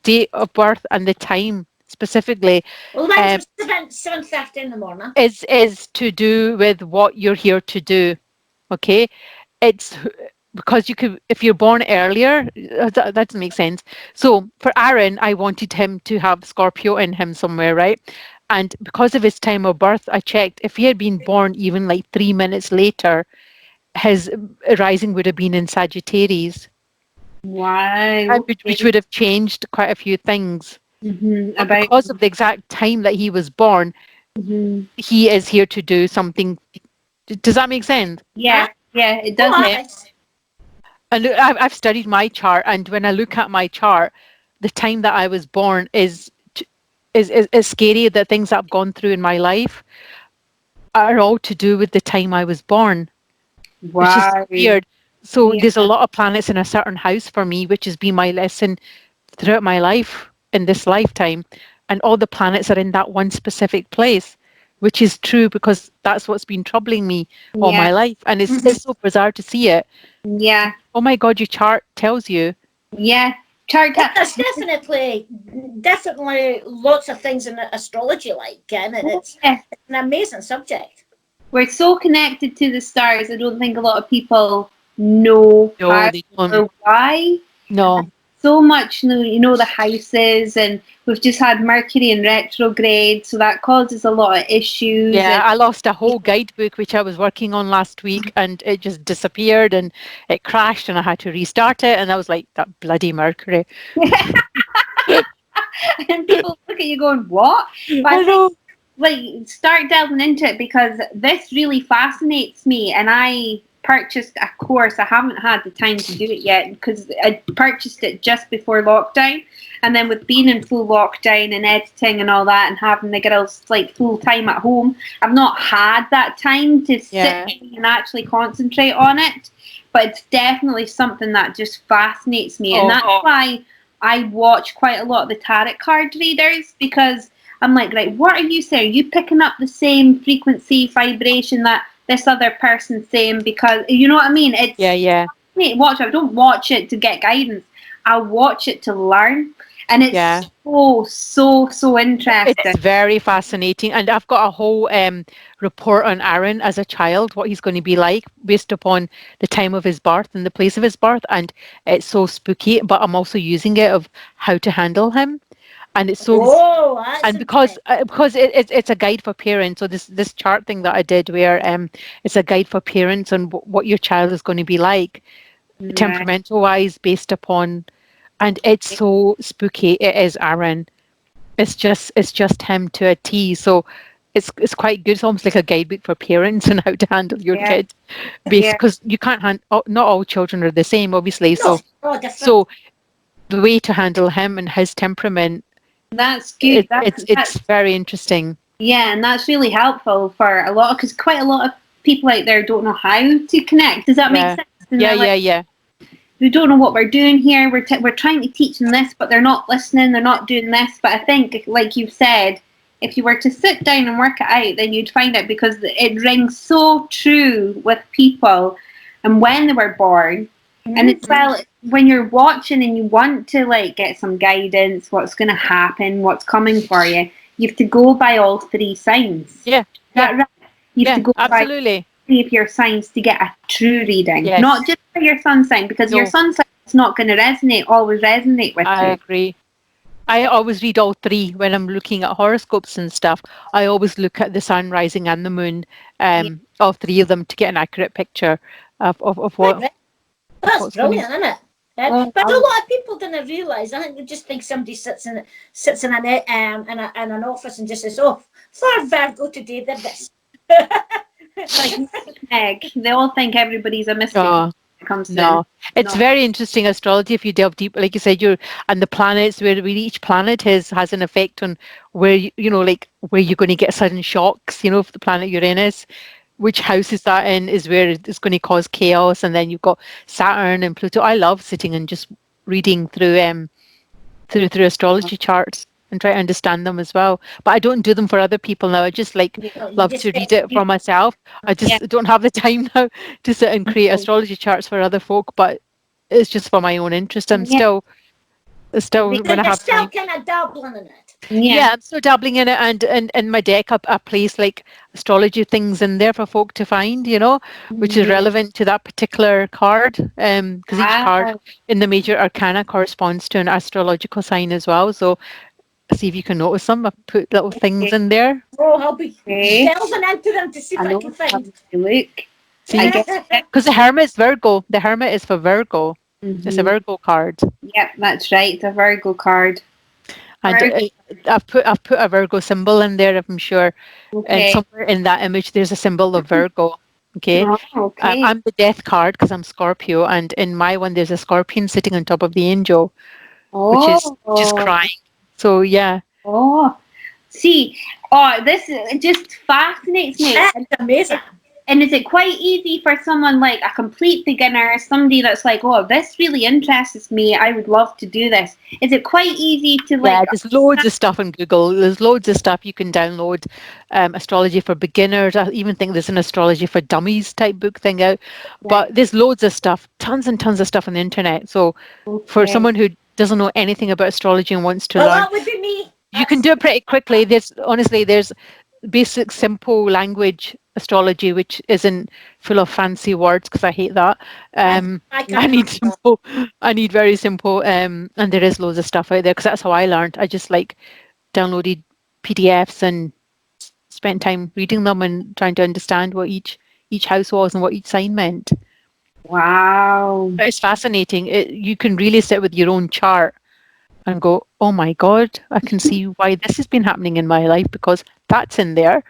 date of birth and the time specifically, Well, mine's 7:30 in the morning. is to do with what you're here to do. Okay, it's because you could, if you're born earlier, that doesn't make sense. So for Aaron, I wanted him to have Scorpio in him somewhere, right? And because of his time of birth, I checked if he had been born even like 3 minutes later, his rising would have been in Sagittarius. Wow. Which would have changed quite a few things. But About. because of the exact time that he was born, he is here to do something. Does that make sense? Yeah, it does. And I've studied my chart, and when I look at my chart, the time that I was born is scary. The things that I've gone through in my life are all to do with the time I was born. Wow. Which is weird. So there's a lot of planets in a certain house for me, which has been my lesson throughout my life in this lifetime. And all the planets are in that one specific place, which is true because that's what's been troubling me all my life. And it's so bizarre to see it. Yeah. Oh my God, your chart tells you. Yeah. Chart. There's definitely lots of things in astrology and it's an amazing subject. We're so connected to the stars. I don't think a lot of people know how or why. No. So much, the houses, and we've just had Mercury in retrograde, so that causes a lot of issues. Yeah, I lost a whole guidebook which I was working on last week, and it just disappeared and it crashed, and I had to restart it, and I was like, that bloody Mercury. And people look at you going, what? But I know. Start delving into it because this really fascinates me, and I purchased a course. I haven't had the time to do it yet because I purchased it just before lockdown, and then with being in full lockdown and editing and all that and having the girls full time at home, I've not had that time to sit and actually concentrate on it. But it's definitely something that just fascinates me, and that's why I watch quite a lot of the tarot card readers, because I'm like, right, what are you saying? Are you picking up the same frequency, vibration that this other person's saying? Because, you know what I mean? It's watch. I don't watch it to get guidance. I watch it to learn. And it's so interesting. It's very fascinating. And I've got a whole report on Aaron as a child, what he's going to be like based upon the time of his birth and the place of his birth. And it's so spooky, but I'm also using it of how to handle him. And it's so, and because it's a guide for parents. So this chart thing that I did, where it's a guide for parents on what your child is going to be like, temperamental wise, based upon, and it's so spooky. It is Aaron. It's just him to a T. So it's quite good. It's almost like a guidebook for parents on how to handle your kid, because you can't not all children are the same, obviously. So the way to handle him and his temperament. That's good. It's very interesting. Yeah, and that's really helpful for a lot, because quite a lot of people out there don't know how to connect. Does that make sense? And yeah. We don't know what we're doing here. We're trying to teach them this, but they're not listening. They're not doing this. But I think, like you've said, if you were to sit down and work it out, then you'd find it, because it rings so true with people and when they were born. And it's when you're watching and you want to get some guidance, what's going to happen, what's coming for you, you have to go by all three signs. Yeah. Is that right? You have to go absolutely. by three of your signs to get a true reading. Yes. Not just for your sun sign, because your sun sign is not going to always resonate with you. I agree. I always read all three when I'm looking at horoscopes and stuff. I always look at the sun, rising, and the moon, all three of them, to get an accurate picture of what. That's brilliant, isn't it? But a lot of people didn't realise. I think they just think somebody sits in an office and just says, "Oh, for Virgo today, they're this." They all think everybody's a mystic. It's very interesting astrology if you delve deep. Like you said, and the planets, where each planet has an effect on where where you're going to get sudden shocks. If the planet Uranus, which house is that in, is where it's going to cause chaos. And then you've got Saturn and Pluto. I love sitting and just reading through astrology charts and try to understand them as well. But I don't do them for other people now. I just love to read it for myself. I just don't have the time now to sit and create astrology charts for other folk. But it's just for my own interest. I'm still Because when I you're have still time. kind of dabbling in it. Yeah, I'm still dabbling in it, and in my deck, I place like astrology things in there for folk to find, which is relevant to that particular card. Because each card Wow. in the major arcana corresponds to an astrological sign as well. So see if you can notice them. I've put little things in there. Oh, I'll be Okay. delving into them to see if I I know can it's find. to look. See, I guess. because the Hermit is Virgo. The Hermit is for Virgo. It's a Mm-hmm. Virgo card. Yep, that's right. It's a Virgo card. And I've put a Virgo symbol in there, I'm sure. And Okay. somewhere in that image, there's a symbol of Virgo. Okay. Oh, okay. I'm the Death card because I'm Scorpio, and in my one, there's a scorpion sitting on top of the angel, which is Oh. crying. So yeah. Oh. See, this it just fascinates me. That's amazing. And is it quite easy for someone like a complete beginner, somebody that's like, oh, this really interests me, I would love to do this? Is it quite easy to Yeah, there's loads of stuff on Google. There's loads of stuff you can download. Astrology for beginners. I even think there's an astrology for dummies type book thing out. But there's loads of stuff, tons and tons of stuff on the internet. So for someone who doesn't know anything about astrology and wants to learn, that would be me. you can do it pretty quickly. There's basic simple language astrology, which isn't full of fancy words because I hate that. I need simple. I need very simple. And there is loads of stuff out there because that's how I learned. I just downloaded PDFs and spent time reading them and trying to understand what each house was and what each sign meant. Wow. But it's fascinating. You can really sit with your own chart and go, oh my God, I can see why this has been happening in my life because that's in there.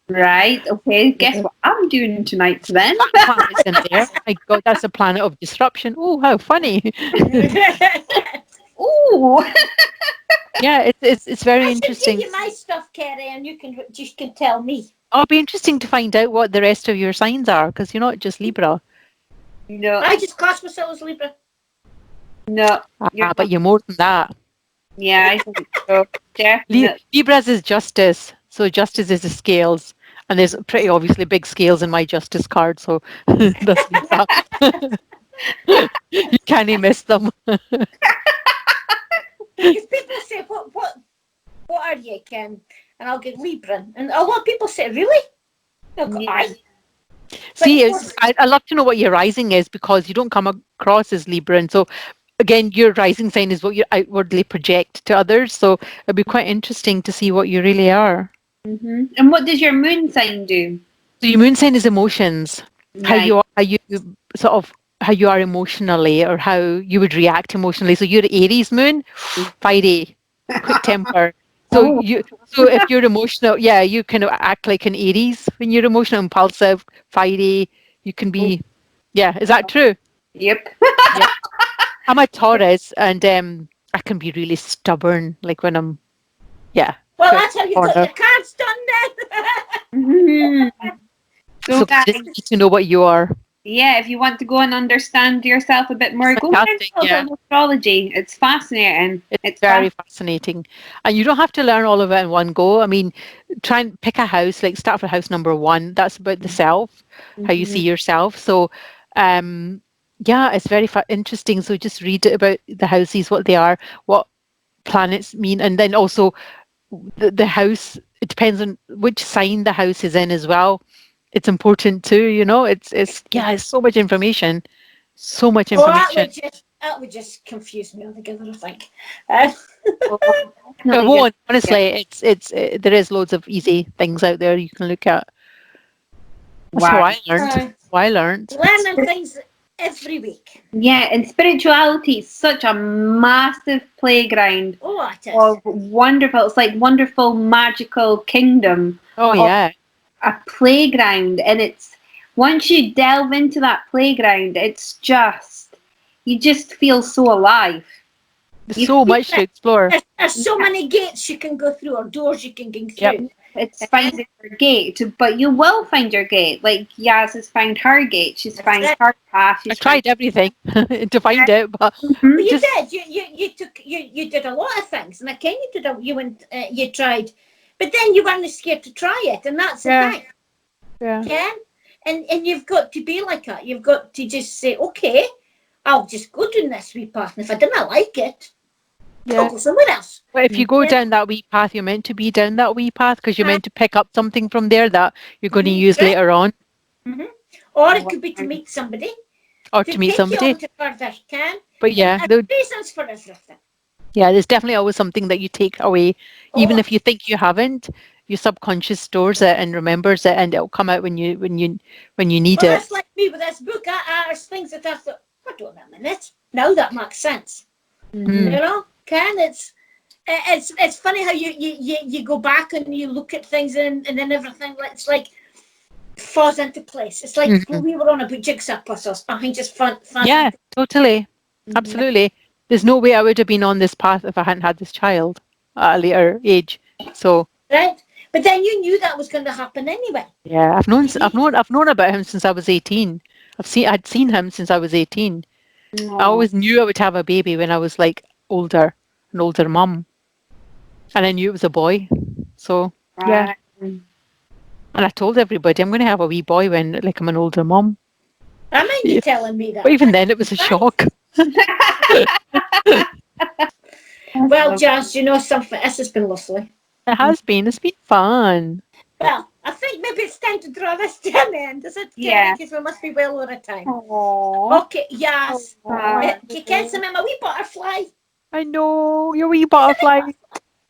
Right. Okay. Guess what I'm doing tonight then? That planet's in there. My God, that's a planet of disruption. Oh, how funny. Ooh. Yeah, it's very I interesting. should give you my stuff, Kerry, and you can tell me. It'll be interesting to find out what the rest of your signs are because you're not just Libra. No. I just class myself as Libra. No. But you're more than that. Yeah, I think so. Definitely. Libra's is justice. So justice is the scales. And there's pretty obviously big scales in my justice card. So that's Libra. You can't miss them. Because people say, what are you, Ken? And I'll get Libra. And a lot of people say, really? I'll go, aye. See, I love to know what your rising is because you don't come across as Libra. And so, again, your rising sign is what you outwardly project to others. So it'd be quite interesting to see what you really are. Mm-hmm. And what does your moon sign do? So your moon sign is emotions. Right. How you are emotionally or how you would react emotionally. So you're Aries moon, fiery, quick temper. So if you're emotional, you kind of act like an Aries when you're emotional, impulsive, fiery. You can be, is that true? Yep. Yeah. I'm a Taurus, and I can be really stubborn, like when I'm, Well, that's how you got your cards done then. So guys, just need to know what you are. Yeah, if you want to go and understand yourself a bit more, go learn astrology. It's fascinating. It's very fascinating. And you don't have to learn all of it in one go. I mean, try and pick a house, like start with house number 1. That's about the self, how you see yourself. So, it's very interesting. So just read about the houses, what they are, what planets mean. And then also the house, it depends on which sign the house is in as well. It's important too, it's so much information. So much information. That would just confuse me altogether, I think. It won't. Honestly, there is loads of easy things out there you can look at. That's how I learned. Learning things every week. Yeah, and spirituality is such a massive playground. Oh, it is. Of wonderful. It's like wonderful magical kingdom. Oh yeah. A playground, and it's once you delve into that playground, it's just you just feel so alive. There's so much to explore. There's so many gates you can go through or doors you can go through. Yep. It's finding your gate, but you will find your gate. Like Yaz has found her gate. She's found her path. I tried everything to find it, but you did. You did a lot of things, and again you tried, but then you weren't scared to try it, and that's the thing. Yeah. And you've got to be like that. You've got to just say, okay, I'll just go down this wee path. And if I didn't like it, I'll Yeah. go somewhere else. But if you go Yeah. down that wee path, you're meant to be down that wee path because you're meant to pick up something from there that you're going to use Right. later on, Or it could be to meet somebody. or to meet take somebody. you on to further can. But yeah, There's reasons for everything. yeah, there's definitely always something that you take away, even Oh. if you think you haven't. Your subconscious stores it and remembers it, and it'll come out when you need Well, it. that's like me with this book. There's things that I thought, hold on a minute. Now that makes sense. You know, Ken, it's funny how you go back and you look at things and then everything it's like falls into place. It's like when we were on about jigsaw puzzles. I think just fun. Yeah, totally, absolutely. There's no way I would have been on this path if I hadn't had this child at a later age. So Right, but then you knew that was going to happen anyway. yeah, I've known about him since I was 18. I'd seen him since I was 18. I always knew I would have a baby when I was like an older mum, and I knew it was a boy. So yeah, and I told everybody I'm going to have a wee boy when like I'm an older mum. I mind you telling me that. But even then, it was a shock. Well, Jazz, you know something. This has been lovely. It has been. It's been fun. Well, I think maybe it's time to draw this to an end, is it? Yeah. Because we must be well over time. Aww. Okay, yes. You can't see me, my wee butterfly. I know, your wee butterfly.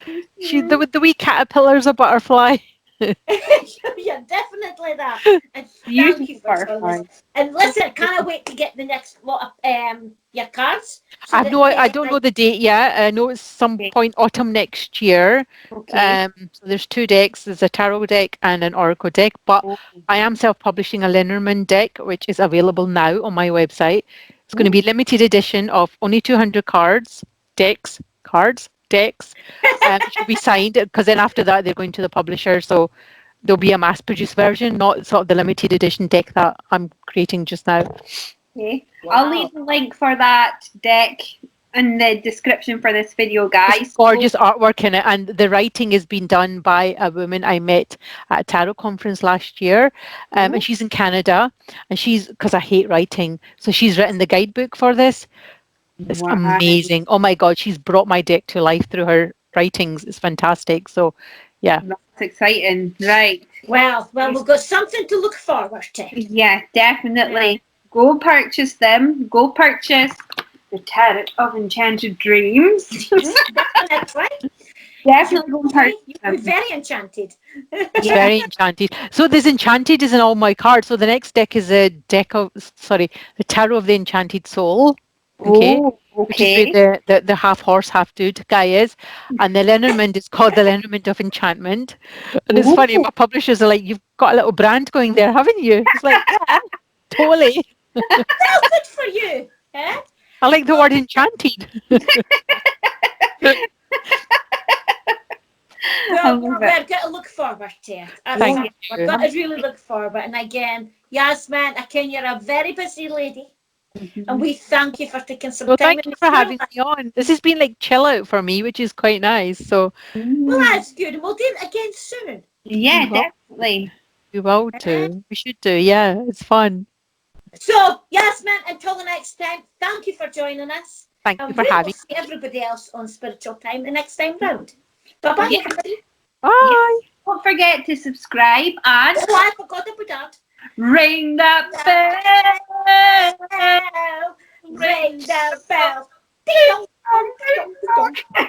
The wee caterpillar's a butterfly. Yeah, definitely that. And thank you for showing us. And listen, can't wait to get the next lot of your cards. So I don't know the date yet. I know it's some point autumn next year. Okay. So there's 2 decks. There's a tarot deck and an oracle deck. But I am self-publishing a Lenormand deck, which is available now on my website. It's going to be limited edition of only 200 decks. It should be signed because then after that they're going to the publisher. So there'll be a mass-produced version, not sort of the limited edition deck that I'm creating just now. Okay. I'll leave the link for that deck in the description for this video, guys. It's gorgeous artwork in it, and the writing has been done by a woman I met at a tarot conference last year, and she's in Canada, and because I hate writing, so she's written the guidebook for this. It's amazing. Oh my God, she's brought my deck to life through her writings. It's fantastic. So, yeah. That's exciting. Right. Well, we've got something to look forward to. Yeah, definitely. Go purchase them. Go purchase the Tarot of Enchanted Dreams. Definitely. Definitely go purchase You're them. very enchanted. It's very enchanted. So this enchanted is in all my cards. So the next deck is the Tarot of the Enchanted Soul. Okay. Oh, Which is where the half horse, half dude guy is. And the Lenormand is called the Lenormand of Enchantment. And it's funny, my publishers are like, you've got a little brand going there, haven't you? It's like, yeah, totally. Well, good for you. Eh? I like the word enchanted. Well, we've got to look forward to it. Thank you. We've got to really look forward. And again, Yasmeen, again, you're a very busy lady. And we thank you for taking some time. Thank you for having me on. This has been like chill out for me, which is quite nice. So, well, that's good. And we'll do it again soon. Yeah, definitely. We will too. We should do. Yeah, it's fun. So, Yasmeen, until the next time, thank you for joining us. Thank you for having me. We'll see everybody else on Spiritual Time the next time round. Bye-bye, everybody. Bye. Don't forget to subscribe and Oh, I forgot about that. ring that bell. Ring the bell.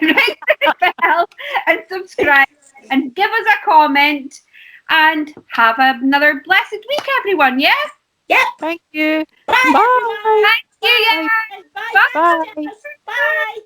Ring the bell and subscribe and give us a comment and have another blessed week, everyone. Yeah? Yep. Thank you. Bye. Bye. Thank you. Bye. Bye. Bye. Bye.